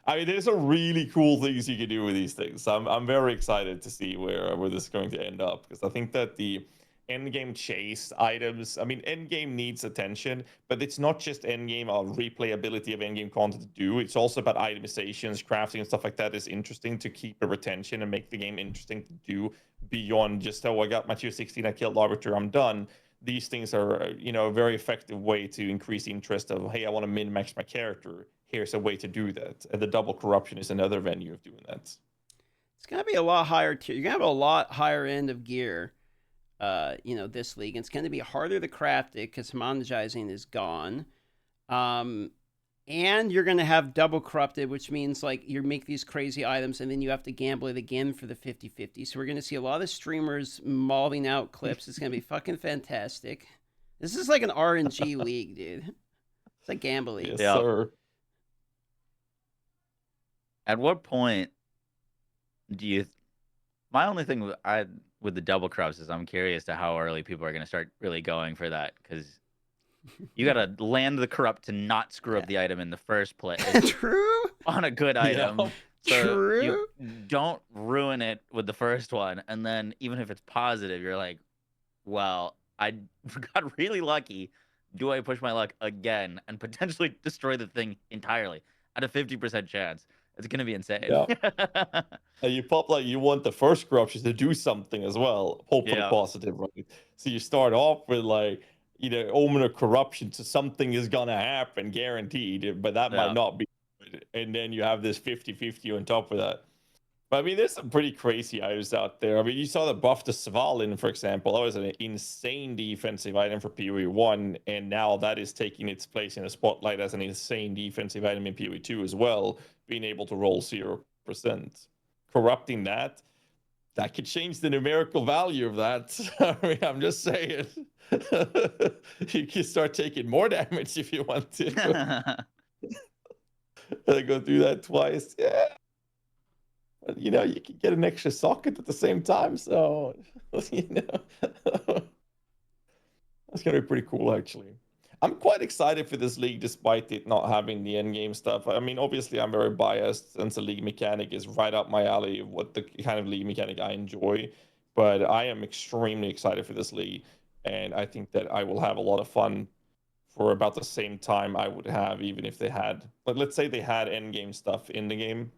Speaker 1: I mean, there's some really cool things you can do with these things. I'm very excited to see where this is going to end up, because I think that the endgame chase items, I mean, endgame needs attention, but it's not just endgame or replayability of endgame content to do. It's also about itemizations, crafting, and stuff like that is interesting to keep a retention and make the game interesting to do beyond just, I got my tier 16, I killed Arbiter, I'm done. These things are, a very effective way to increase interest of, hey, I want to min-max my character. Here's a way to do that. And the double corruption is another venue of doing that.
Speaker 2: It's going to be a lot higher tier. You're going to have a lot higher end of gear. This league. And it's going to be harder to craft it because homogenizing is gone. And you're going to have double corrupted, which means like you make these crazy items and then you have to gamble it again for the 50-50. So we're going to see a lot of streamers mauling out clips. It's going to be fucking fantastic. This is like an RNG league, dude. It's like gambling.
Speaker 1: Yes, sir.
Speaker 3: At what point do you... My only thing with the double corrupts is I'm curious to how early people are going to start really going for that, because you got to land the corrupt to not screw up the item in the first place.
Speaker 2: True.
Speaker 3: On a good item.
Speaker 2: Yeah. So true.
Speaker 3: You don't ruin it with the first one, and then even if it's positive, you're like, well, I got really lucky. Do I push my luck again and potentially destroy the thing entirely at a 50% chance? It's going to be insane.
Speaker 1: Yeah. And you pop like you want the first corruption to do something as well, hopefully positive, right? So you start off with like, omen of corruption, so something is going to happen guaranteed, but that might not be. And then you have this 50-50 on top of that. But I mean, there's some pretty crazy items out there. I mean, you saw the buff to Svalin, for example. That was an insane defensive item for PoE 1, and now that is taking its place in the spotlight as an insane defensive item in PoE 2 as well, being able to roll 0%. Corrupting that could change the numerical value of that. I mean, I'm just saying. You can start taking more damage if you want to. Go through that twice. Yeah. But, you can get an extra socket at the same time. So, that's going to be pretty cool, actually. I'm quite excited for this league, despite it not having the endgame stuff. I mean, obviously, I'm very biased since the league mechanic is right up my alley of what the kind of league mechanic I enjoy. But I am extremely excited for this league, and I think that I will have a lot of fun for about the same time I would have even if they had, let's say they had endgame stuff in the game,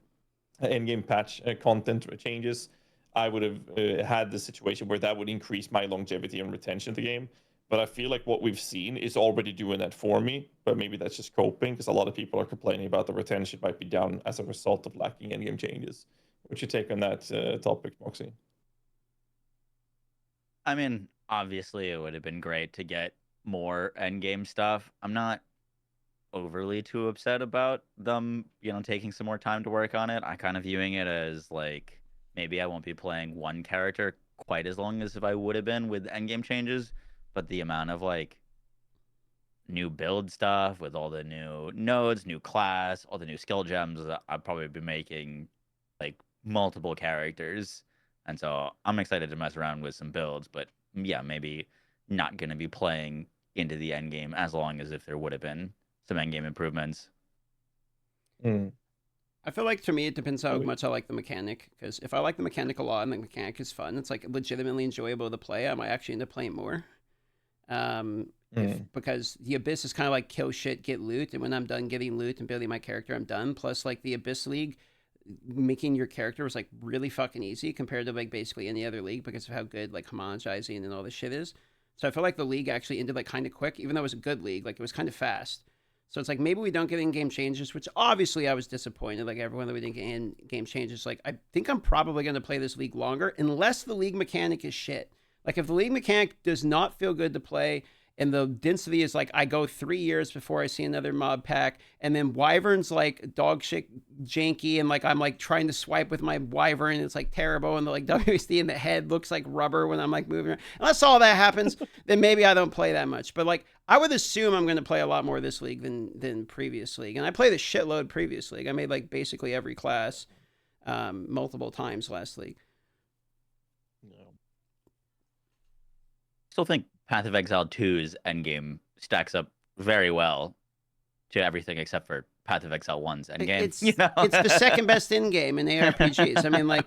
Speaker 1: endgame patch content changes. I would have had the situation where that would increase my longevity and retention of the game. But I feel like what we've seen is already doing that for me. But maybe that's just coping, because a lot of people are complaining about the retention might be down as a result of lacking endgame changes. What's your take on that topic, Moxsy?
Speaker 3: I mean, obviously, it would have been great to get more endgame stuff. I'm not overly too upset about them, taking some more time to work on it. I kind of viewing it as like maybe I won't be playing one character quite as long as if I would have been with endgame changes, but the amount of like new build stuff with all the new nodes, new class, all the new skill gems, I'd probably be making like multiple characters. And so I'm excited to mess around with some builds, but yeah, maybe not going to be playing into the end game as long as if there would have been some end game improvements.
Speaker 2: I feel like to me it depends how much I like the mechanic, because if I like the mechanic a lot and the mechanic is fun, it's like legitimately enjoyable to play, I might actually end up playing more. Because the Abyss is kind of like kill shit, get loot, and when I'm done getting loot and building my character, I'm done. Plus, like the Abyss League, making your character was like really fucking easy compared to like basically any other league because of how good like homogenizing and all this shit is. So I feel like the league actually ended like kind of quick, even though it was a good league. Like it was kind of fast. So it's like maybe we don't get in-game changes, which obviously I was disappointed. Like everyone that we didn't get in-game changes. Like I think I'm probably going to play this league longer unless the league mechanic is shit. Like if the league mechanic does not feel good to play, and the density is like I go 3 years before I see another mob pack, and then Wyvern's like dog shit janky, and like I'm like trying to swipe with my Wyvern, and it's like terrible, and the like WSD in the head looks like rubber when I'm like moving around. Unless all that happens, then maybe I don't play that much. But like I would assume I'm going to play a lot more this league than previous league, and I played a shitload previous league. I made like basically every class multiple times last league.
Speaker 3: Still think Path of Exile 2's endgame stacks up very well to everything except for Path of Exile 1's endgame.
Speaker 2: It's the second best endgame in ARPGs. I mean, like,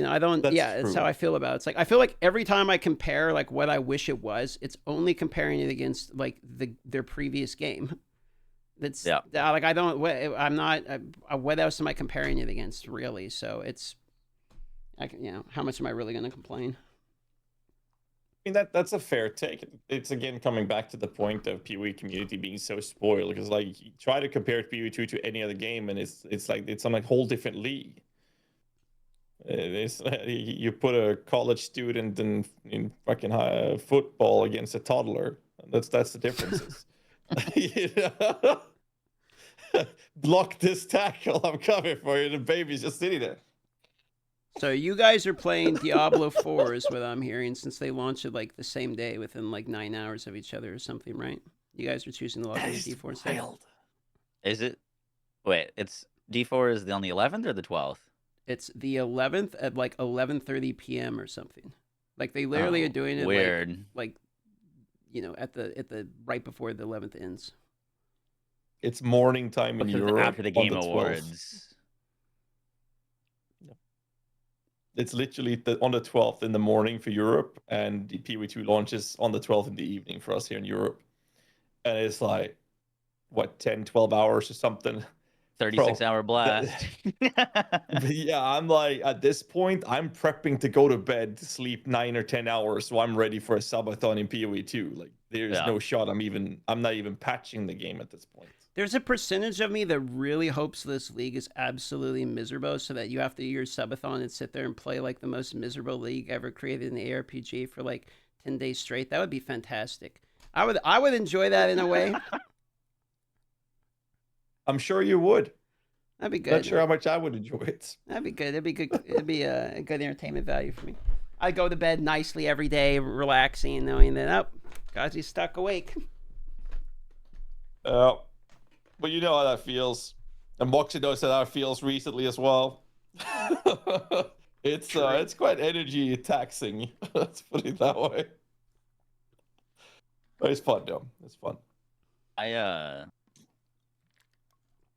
Speaker 2: I don't. That's how I feel about it. It's like I feel like every time I compare like what I wish it was, it's only comparing it against like their previous game. That's like I don't. I'm not. What else am I comparing it against really? So it's, how much am I really going to complain?
Speaker 1: I mean that's a fair take. It's again coming back to the point of PoE community being so spoiled, because like you try to compare PoE 2 to any other game, and it's like it's on a whole different league. It's you put a college student in fucking football against a toddler. That's the differences. Block this tackle! I'm coming for you. The baby's just sitting there.
Speaker 2: So you guys are playing Diablo 4 is what I'm hearing, since they launched it like the same day within like 9 hours of each other or something, right? You guys are choosing to log into D4 instead.
Speaker 3: Is it? Wait, it's D4 is on the 11th or the 12th?
Speaker 2: It's the 11th at like 11:30 p.m. or something. Like they literally are doing it weird. Like at the right before the 11th ends.
Speaker 1: It's morning time in Europe
Speaker 3: after the Game Awards.
Speaker 1: It's literally on the 12th in the morning for Europe, and the PoE 2 launches on the 12th in the evening for us here in Europe. And it's like, what, 10, 12 hours or something?
Speaker 3: 36-hour blast.
Speaker 1: Yeah, I'm like, at this point, I'm prepping to go to bed to sleep 9 or 10 hours, so I'm ready for a subathon in PoE 2. Like, there's no shot I'm not even patching the game at this point.
Speaker 2: There's a percentage of me that really hopes this league is absolutely miserable, so that you have to do your subathon and sit there and play like the most miserable league ever created in the ARPG for like 10 days straight. That would be fantastic. I would enjoy that in a way.
Speaker 1: I'm sure you would.
Speaker 2: That'd be good.
Speaker 1: Not sure how much I would enjoy it.
Speaker 2: That'd be good. It'd be good. It'd be a good entertainment value for me. I go to bed nicely every day, relaxing, knowing that GHAZZY's stuck awake.
Speaker 1: But you know how that feels. And Moxsy knows how that feels recently as well. It's quite energy taxing. Let's put it that way. But it's fun though. It's fun.
Speaker 3: I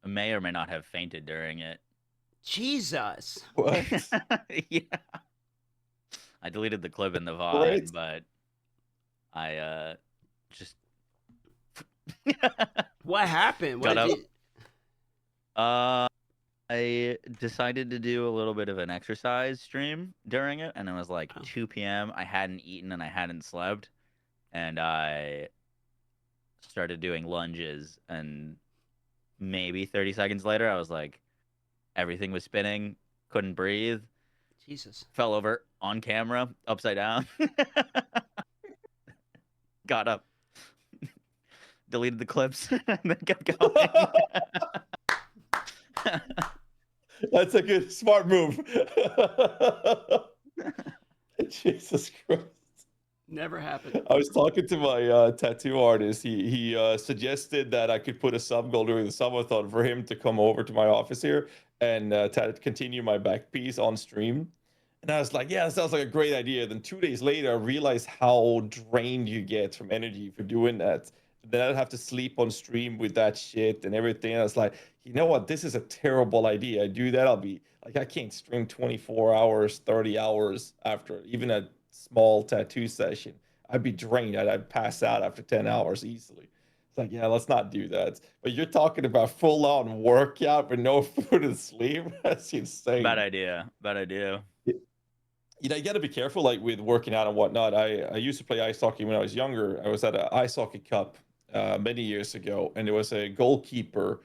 Speaker 3: may or may not have fainted during it.
Speaker 2: Jesus.
Speaker 1: What?
Speaker 3: Yeah. I deleted the clip in the VOD,
Speaker 1: Great.
Speaker 3: but I just
Speaker 2: What happened?
Speaker 3: got
Speaker 2: What
Speaker 3: up.
Speaker 2: did you...
Speaker 3: I decided to do a little bit of an exercise stream during it, and it was like
Speaker 2: Oh.
Speaker 3: 2 p.m. I hadn't eaten and I hadn't slept, and I started doing lunges, and maybe 30 seconds later, I was like, everything was spinning, couldn't breathe,
Speaker 2: Jesus.
Speaker 3: fell over on camera, upside down, got up, deleted the clips, and then kept going.
Speaker 1: That's a good, smart move. Jesus Christ.
Speaker 2: Never happened.
Speaker 1: I was talking to my tattoo artist. He suggested that I could put a sub goal during the subathon for him to come over to my office here and continue my back piece on stream. And I was like, yeah, that sounds like a great idea. Then 2 days later, I realized how drained you get from energy for doing that. Then I'd have to sleep on stream with that shit and everything. I was like, you know what? This is a terrible idea. I do that, I'll be like, I can't stream 24 hours, 30 hours after even a small tattoo session. I'd be drained. I'd pass out after 10 hours easily. It's like, yeah, let's not do that. But you're talking about full-on workout with no food and sleep. That's insane.
Speaker 3: Bad idea. Bad idea.
Speaker 1: You know, you got to be careful, like with working out and whatnot. I used to play ice hockey when I was younger. I was at an ice hockey cup many years ago, and there was a goalkeeper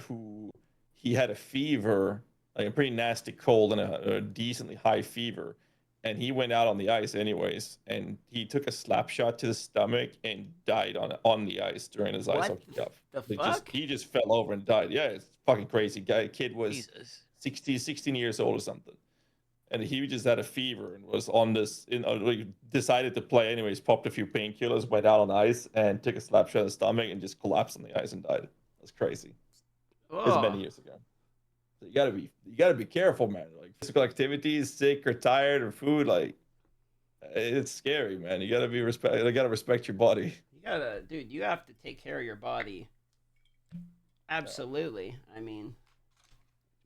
Speaker 1: who he had a fever, like a pretty nasty cold and a decently high fever, and he went out on the ice anyways, and he took a slap shot to the stomach and died on the ice during his ice hockey cup.
Speaker 2: The fuck?
Speaker 1: He just fell over and died. Yeah, it's fucking crazy. Kid was
Speaker 3: Jesus.
Speaker 1: 16 years old or something. And he just had a fever and was on this, decided to play anyways, popped a few painkillers, went out on ice and took a slap shot in the stomach and just collapsed on the ice and died. That's crazy. It was many years ago. So you gotta be careful, man. Like physical activities, sick or tired or food, like it's scary, man. You gotta respect your body.
Speaker 2: Dude, you have to take care of your body. Absolutely. I mean,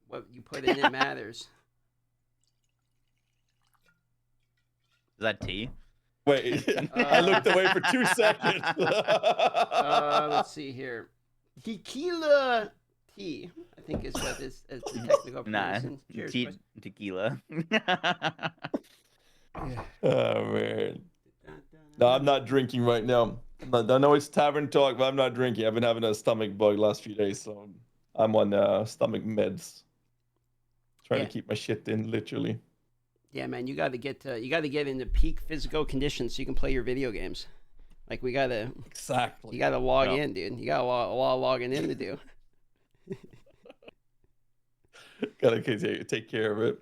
Speaker 2: what you put in it matters.
Speaker 3: Is that tea?
Speaker 1: Wait, I looked away for 2 seconds.
Speaker 2: Let's see here. Tequila tea, I think is what this is the technical pronunciation. Cheers,
Speaker 3: tequila.
Speaker 1: Oh man. No, I'm not drinking right now. I know it's Tavern Talk, but I'm not drinking. I've been having a stomach bug last few days, so I'm on stomach meds. Trying to keep my shit in, literally.
Speaker 2: Yeah, man, you got to get into peak physical condition so you can play your video games. Like you got to log in, dude. You got a lot of logging in to do.
Speaker 1: Gotta take care of it.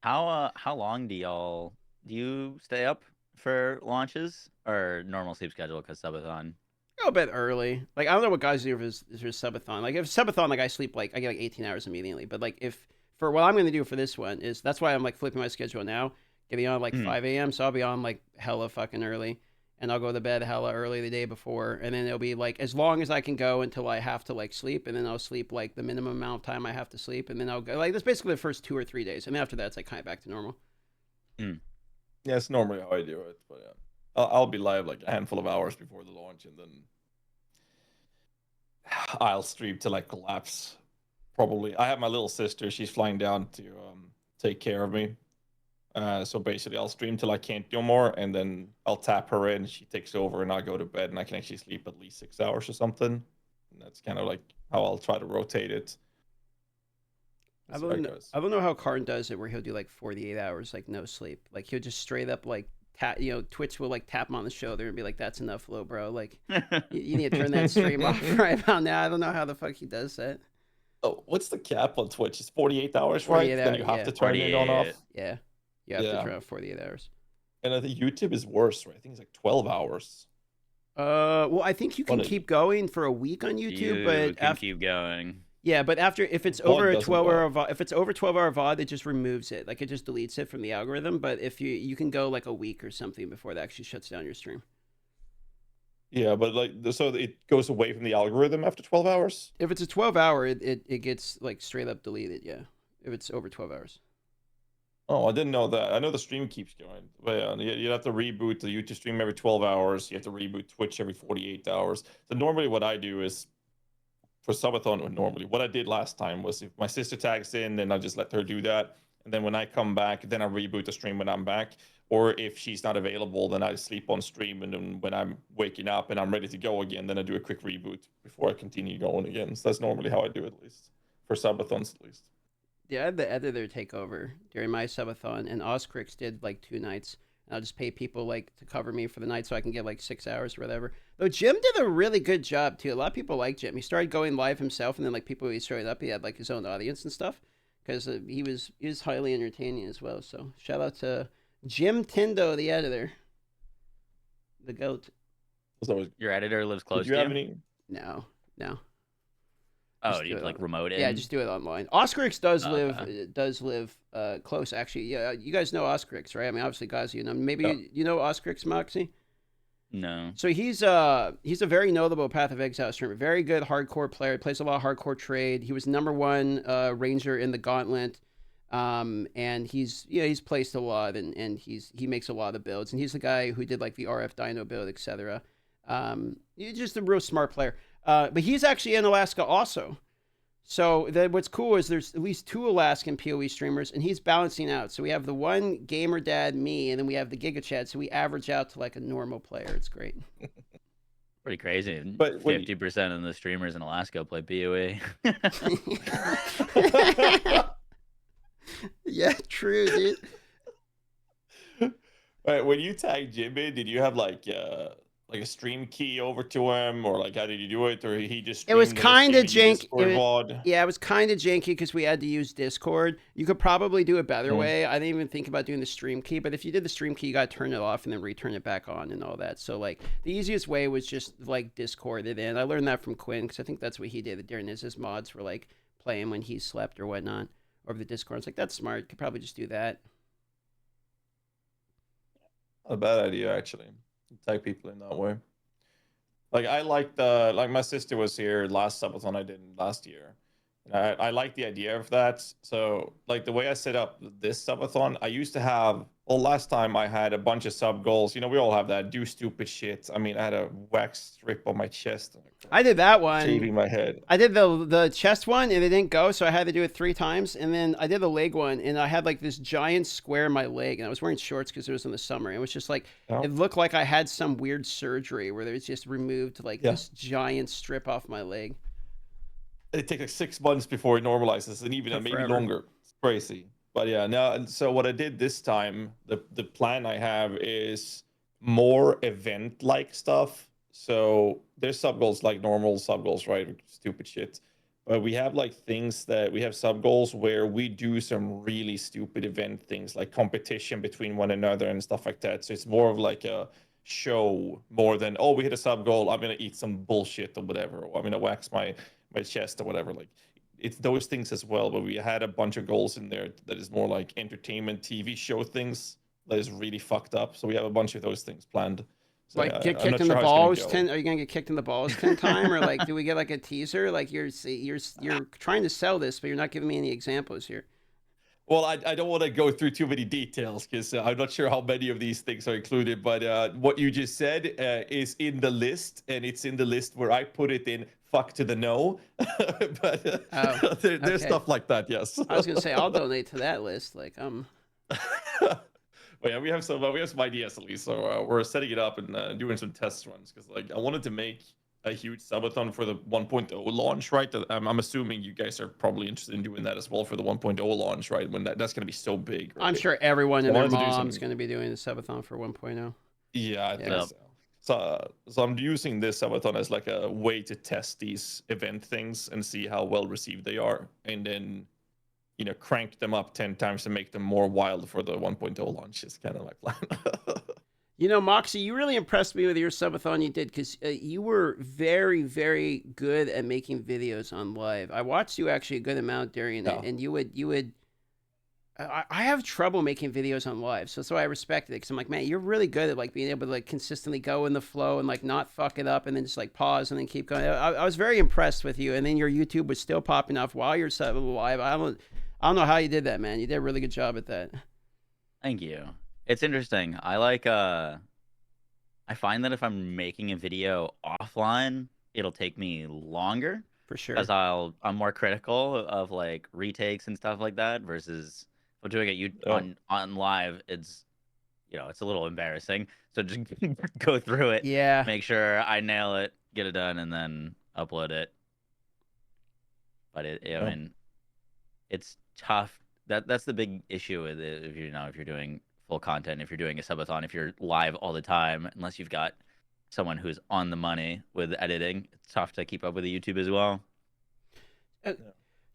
Speaker 3: How long do you stay up for launches or normal sleep schedule because subathon?
Speaker 2: Go a bit early. Like I don't know what guys do for his subathon. Like if subathon, like I sleep I get like 18 hours immediately. But like for what I'm going to do for this one is that's why I'm like flipping my schedule now, getting on like 5 a.m. So I'll be on like hella fucking early, and I'll go to bed hella early the day before, and then it'll be like as long as I can go until I have to like sleep, and then I'll sleep like the minimum amount of time I have to sleep, and then I'll go like that's basically the first 2 or 3 days, and then after that it's like kind of back to normal.
Speaker 1: Yeah, it's normally how I do it, but yeah, I'll be live like a handful of hours before the launch, and then I'll stream till I collapse. Probably. I have my little sister. She's flying down to take care of me. So basically, I'll stream till I can't do more, and then I'll tap her in. She takes over, and I go to bed, and I can actually sleep at least 6 hours or something. And that's kind of like how I'll try to rotate it.
Speaker 2: I don't know how Karn does it, where he'll do like 48 hours, like no sleep. Like he'll just straight up like Twitch will like tap him on the shoulder and be like, "That's enough, low bro. Like you need to turn that stream off right about now." I don't know how the fuck he does that.
Speaker 1: Oh, what's the cap on Twitch? It's 48 hours, right? Then you have to turn it on off.
Speaker 2: Yeah. You have to turn off 48 hours.
Speaker 1: And I think YouTube is worse, right? I think it's like 12 hours.
Speaker 2: Well, I think you can keep going for a week on YouTube, but
Speaker 3: keep going.
Speaker 2: Yeah, but if it's over a 12-hour VOD, it just removes it. Like it just deletes it from the algorithm. But if you can go like a week or something before that actually shuts down your stream.
Speaker 1: Yeah, but like so it goes away from the algorithm after 12 hours?
Speaker 2: If it's a 12-hour, it gets like straight up deleted, yeah. If it's over 12 hours.
Speaker 1: Oh, I didn't know that. I know the stream keeps going, but you have to reboot the YouTube stream every 12 hours. You have to reboot Twitch every 48 hours. So normally what I do is, for subathon, normally what I did last time was if my sister tags in, then I just let her do that. And then when I come back, then I reboot the stream when I'm back. Or if she's not available, then I sleep on stream. And then when I'm waking up and I'm ready to go again, then I do a quick reboot before I continue going again. So that's normally how I do it, at least for subathons, at least.
Speaker 2: Yeah, I had the editor take over during my subathon, and Oscrix did like 2 nights. And I'll just pay people like to cover me for the night so I can get like 6 hours or whatever. Though Jim did a really good job too. A lot of people like Jim. He started going live himself, and then like people he showed up, he had like his own audience and stuff because he was highly entertaining as well. So shout out to Jim Tindo, the editor, the goat.
Speaker 3: So your editor lives close to you?
Speaker 2: No.
Speaker 3: Oh, do you like remote in?
Speaker 2: Yeah, just do it online. Oscrix does live close, actually. Yeah, you guys know Oscrix, right? I mean, obviously, guys, you know. Maybe you know Oscrix, Moxsy?
Speaker 3: No.
Speaker 2: So he's a very notable Path of Exile streamer. Very good hardcore player. Plays a lot of hardcore trade. He was #1 ranger in the Gauntlet. And he's placed a lot, and he makes a lot of builds. And he's the guy who did like the RF Dino build, etc. He's just a real smart player. But he's actually in Alaska also. So what's cool is there's at least 2 Alaskan PoE streamers, and he's balancing out. So we have the one gamer dad, me, and then we have the Giga Chad. So we average out to like a normal player. It's great.
Speaker 3: Pretty crazy. But 50% of the streamers in Alaska play PoE.
Speaker 2: Yeah, true, dude.
Speaker 1: Right, when you tagged Jimmy, did you have like a stream key over to him, or like how did you do it, or he just?
Speaker 2: It was kind of janky. It was kind of janky because we had to use Discord. You could probably do a better way. I didn't even think about doing the stream key, but if you did the stream key, you got to turn it off and then return it back on and all that. So like the easiest way was just like Discord it in. I learned that from Quinn because I think that's what he did during his mods were like playing when he slept or whatnot over the Discord. It's like that's smart. Could probably just do that.
Speaker 1: Not a bad idea, actually. Tag people in that way. Like I like like my sister was here last subathon I did last year. I like the idea of that. So like the way I set up this subathon, I used to have, well, last time I had a bunch of sub goals. You know, we all have that. Do stupid shit. I mean, I had a wax strip on my chest.
Speaker 2: I did that one.
Speaker 1: Shaving my head.
Speaker 2: I did the chest one and it didn't go, so I had to do it 3 times. And then I did the leg one and I had like this giant square in my leg, and I was wearing shorts because it was in the summer. It was just like, it looked like I had some weird surgery where they just removed like this giant strip off my leg.
Speaker 1: It takes like 6 months before it normalizes, and even maybe longer. It's crazy. But yeah, now, so what I did this time, the plan I have is more event-like stuff. So there's sub goals like normal sub goals, right? Stupid shit. But we have like things that we have sub goals where we do some really stupid event things, like competition between one another and stuff like that. So it's more of like a show more than, oh, we hit a sub goal, I'm gonna eat some bullshit or whatever, or I'm gonna wax my chest or whatever. Like it's those things as well, but we had a bunch of goals in there that is more like entertainment TV show things that is really fucked up. So we have a bunch of those things planned. So,
Speaker 2: like get kicked in the balls 10. Are you gonna get kicked in the balls 10 times, or like do we get like a teaser? Like you're trying to sell this, but you're not giving me any examples here.
Speaker 1: Well, I don't want to go through too many details because I'm not sure how many of these things are included. But what you just said is in the list, and it's in the list where I put it in. Fuck to the no. But there's stuff like that. Yes.
Speaker 2: I was gonna say I'll donate to that list. Like
Speaker 1: Well, yeah, we have some ideas at least. So we're setting it up and doing some test runs because like I wanted to make a huge subathon for the 1.0 launch, right? I'm assuming you guys are probably interested in doing that as well for the 1.0 launch, right? When that's going to be so big. Right?
Speaker 2: I'm sure everyone and their mom's going to be doing the subathon for 1.0.
Speaker 1: Yeah, I think so. So I'm using this subathon as like a way to test these event things and see how well received they are, and then crank them up 10 times to make them more wild for the 1.0 launch. Is kind of my plan.
Speaker 2: Moxsy, you really impressed me with your subathon you did because you were very, very good at making videos on live. I watched you actually a good amount during it, and you would. I have trouble making videos on live, so I respected it because I'm like, man, you're really good at like being able to like consistently go in the flow and like not fuck it up and then just like pause and then keep going. I was very impressed with you, and then your YouTube was still popping off while you're live. I don't know how you did that, man. You did a really good job at that.
Speaker 3: Thank you. It's interesting. I find that if I'm making a video offline, it'll take me longer.
Speaker 2: For sure.
Speaker 3: Because I'm more critical of like retakes and stuff like that versus if I'm doing it on live, it's it's a little embarrassing. So just go through it.
Speaker 2: Yeah.
Speaker 3: Make sure I nail it, get it done, and then upload it. But I mean, it's tough. That's the big issue with it if you're doing full content, if you're doing a subathon, if you're live all the time, unless you've got someone who's on the money with editing, it's tough to keep up with the YouTube as well.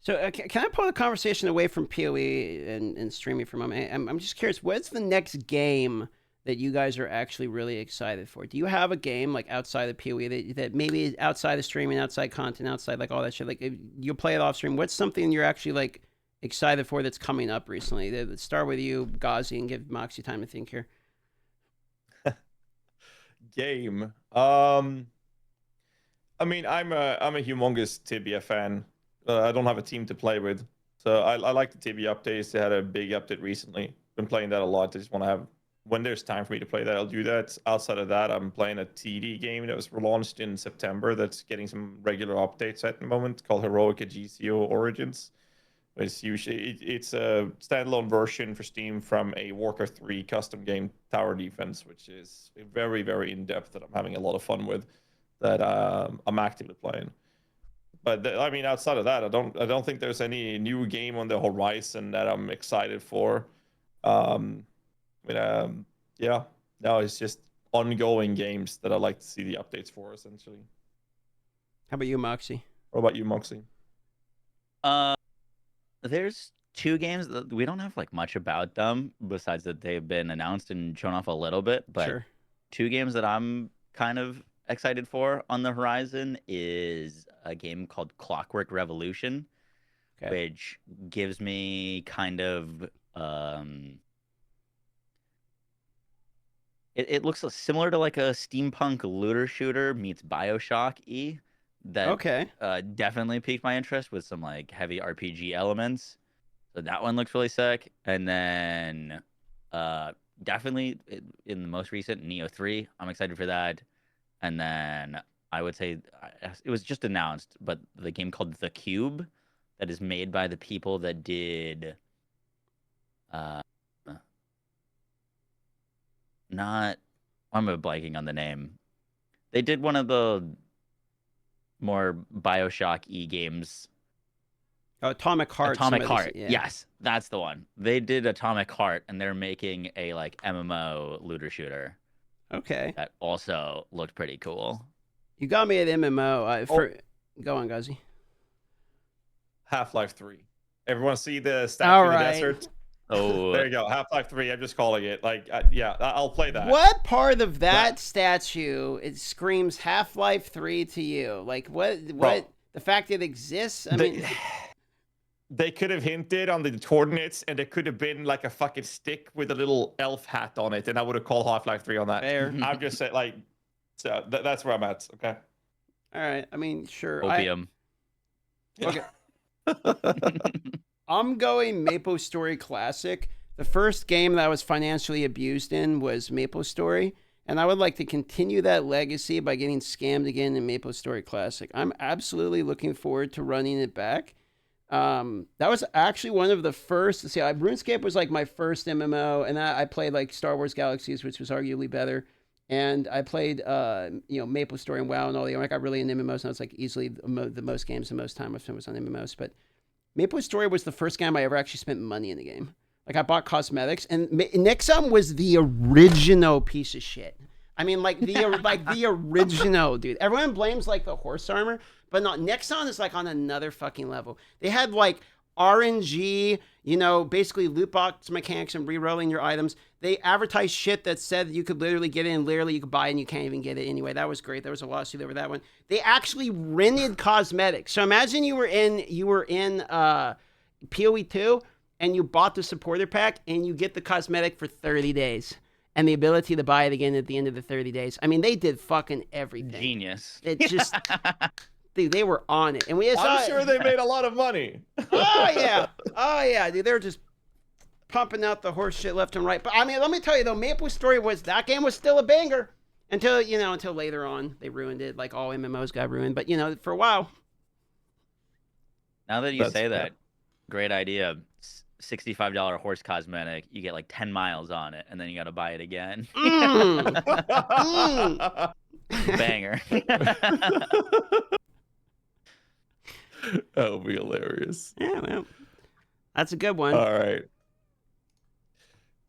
Speaker 2: So can I pull the conversation away from PoE and streaming for a moment? I'm just curious, what's the next game that you guys are actually really excited for? Do you have a game like outside of PoE that maybe is outside of streaming, outside content, outside like all that shit? Like if you play it off stream, what's something you're actually like excited for that's coming up recently? Let's start with you, GHAZZY, and give Moxsy time to think here.
Speaker 1: Game. I mean, I'm a humongous Tibia fan. I don't have a team to play with, so I like the Tibia updates. They had a big update recently. Been playing that a lot. I just want to have, when there's time for me to play that, I'll do that. Outside of that, I'm playing a TD game that was launched in September that's getting some regular updates at the moment called Heroica GCO Origins. It's a standalone version for Steam from a Warcraft 3 custom game, Tower Defense, which is very, very in-depth that I'm having a lot of fun with, that I'm actively playing. But I mean, outside of that, I don't think there's any new game on the horizon that I'm excited for. Yeah, no, it's just ongoing games that I like to see the updates for, essentially.
Speaker 2: How about you, Moxsy?
Speaker 1: What about you, Moxsy?
Speaker 3: There's two games that we don't have like much about them besides that they've been announced and shown off a little bit. But
Speaker 2: sure.
Speaker 3: Two games that I'm kind of excited for on the horizon is a game called Clockwork Revolution, which gives me kind of it looks similar to like a steampunk looter shooter meets BioShock-y. That definitely piqued my interest with some like heavy RPG elements. So that one looks really sick. And then definitely in the most recent Neo 3, I'm excited for that. And then I would say it was just announced, but the game called The Cube that is made by the people that did I'm blanking on the name. They did one of the more BioShock-y games.
Speaker 2: Atomic Heart.
Speaker 3: Atomic Heart. Yes, that's the one. They did Atomic Heart, and they're making a like MMO looter shooter.
Speaker 2: Okay.
Speaker 3: That also looked pretty cool.
Speaker 2: You got me at MMO. Go on, GHAZZY.
Speaker 1: Half-Life 3. Everyone see the statue in the desert?
Speaker 3: Oh,
Speaker 1: there you go. Half-Life 3. I'm just calling it. Like, yeah, I'll play that.
Speaker 2: What part of that statue it screams Half-Life 3 to you? Like, what? Bro, the fact it exists? I mean,
Speaker 1: they could have hinted on the coordinates, and it could have been like a fucking stick with a little elf hat on it, and I would have called Half-Life 3 on that.
Speaker 2: Fair.
Speaker 1: I'm just saying, like, so that's where I'm at. Okay.
Speaker 2: All right. I mean, sure.
Speaker 3: Opium.
Speaker 2: Okay. I'm going MapleStory Classic. The first game that I was financially abused in was MapleStory, and I would like to continue that legacy by getting scammed again in MapleStory Classic. I'm absolutely looking forward to running it back. That was actually one of the first. See, RuneScape was like my first MMO, and I played like Star Wars Galaxies, which was arguably better. And I played, MapleStory and WoW and all the. I got really into MMOs, and it's like easily the most games, the most time I've spent was on MMOs, but MapleStory was the first game I ever actually spent money in the game. Like, I bought cosmetics, and Nixon was the original piece of shit. I mean, like the original, dude. Everyone blames like the horse armor, but not. Nixon is like on another fucking level. They had like RNG, basically loot box mechanics and re-rolling your items. They advertised shit that said you could literally get it, and literally you could buy it and you can't even get it anyway. That was great. There was a lawsuit over that one. They actually rented cosmetics. So imagine you were in PoE 2 and you bought the supporter pack and you get the cosmetic for 30 days and the ability to buy it again at the end of the 30 days. I mean, they did fucking everything.
Speaker 3: Genius.
Speaker 2: It just dude, they were on it. And I'm
Speaker 1: sure they made a lot of money.
Speaker 2: Oh yeah, dude, they're just pumping out the horse shit left and right. But I mean, let me tell you though, Maple Story that game was still a banger until later on they ruined it. Like all MMOs got ruined. But for a while.
Speaker 3: Now that you say that, great idea. $65 horse cosmetic. You get like 10 miles on it, and then you got to buy it again. Banger.
Speaker 1: That would be hilarious.
Speaker 2: Yeah, well, that's a good one.
Speaker 1: All right.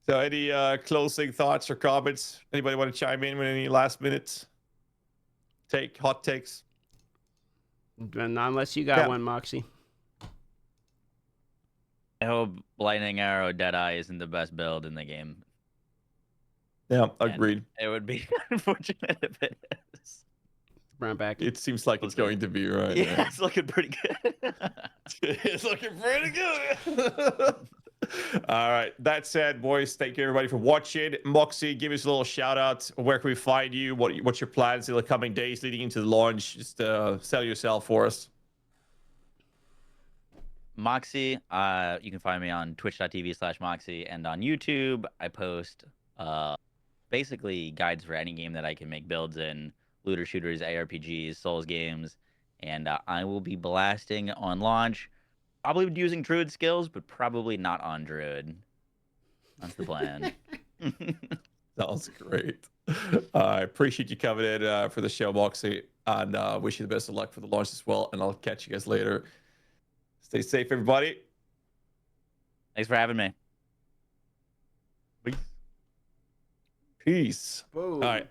Speaker 1: So, any closing thoughts or comments? Anybody want to chime in with any last minutes? Hot takes?
Speaker 2: Not unless you got one, Moxsy.
Speaker 3: I hope Lightning Arrow Deadeye isn't the best build in the game.
Speaker 1: Yeah, agreed.
Speaker 3: And it would be unfortunate if it is.
Speaker 2: Brown back.
Speaker 1: It seems like it's going to be, right?
Speaker 3: Yeah, it's looking pretty good.
Speaker 1: It's looking pretty good. All right. That said, boys, thank you everybody for watching. Moxsy, give us a little shout out. Where can we find you? What's your plans in the coming days leading into the launch? Just sell yourself for us.
Speaker 3: Moxsy, you can find me on twitch.tv/Moxsy, and on YouTube, I post basically guides for any game that I can make builds in, looter shooters, ARPGs, Souls games, and I will be blasting on launch, probably using Druid skills, but probably not on Druid. That's the plan.
Speaker 1: Sounds great. I appreciate you coming in for the show, Moxsy, and wish you the best of luck for the launch as well, and I'll catch you guys later. Stay safe, everybody.
Speaker 3: Thanks for having me.
Speaker 1: Peace.
Speaker 2: Boom.
Speaker 1: All right.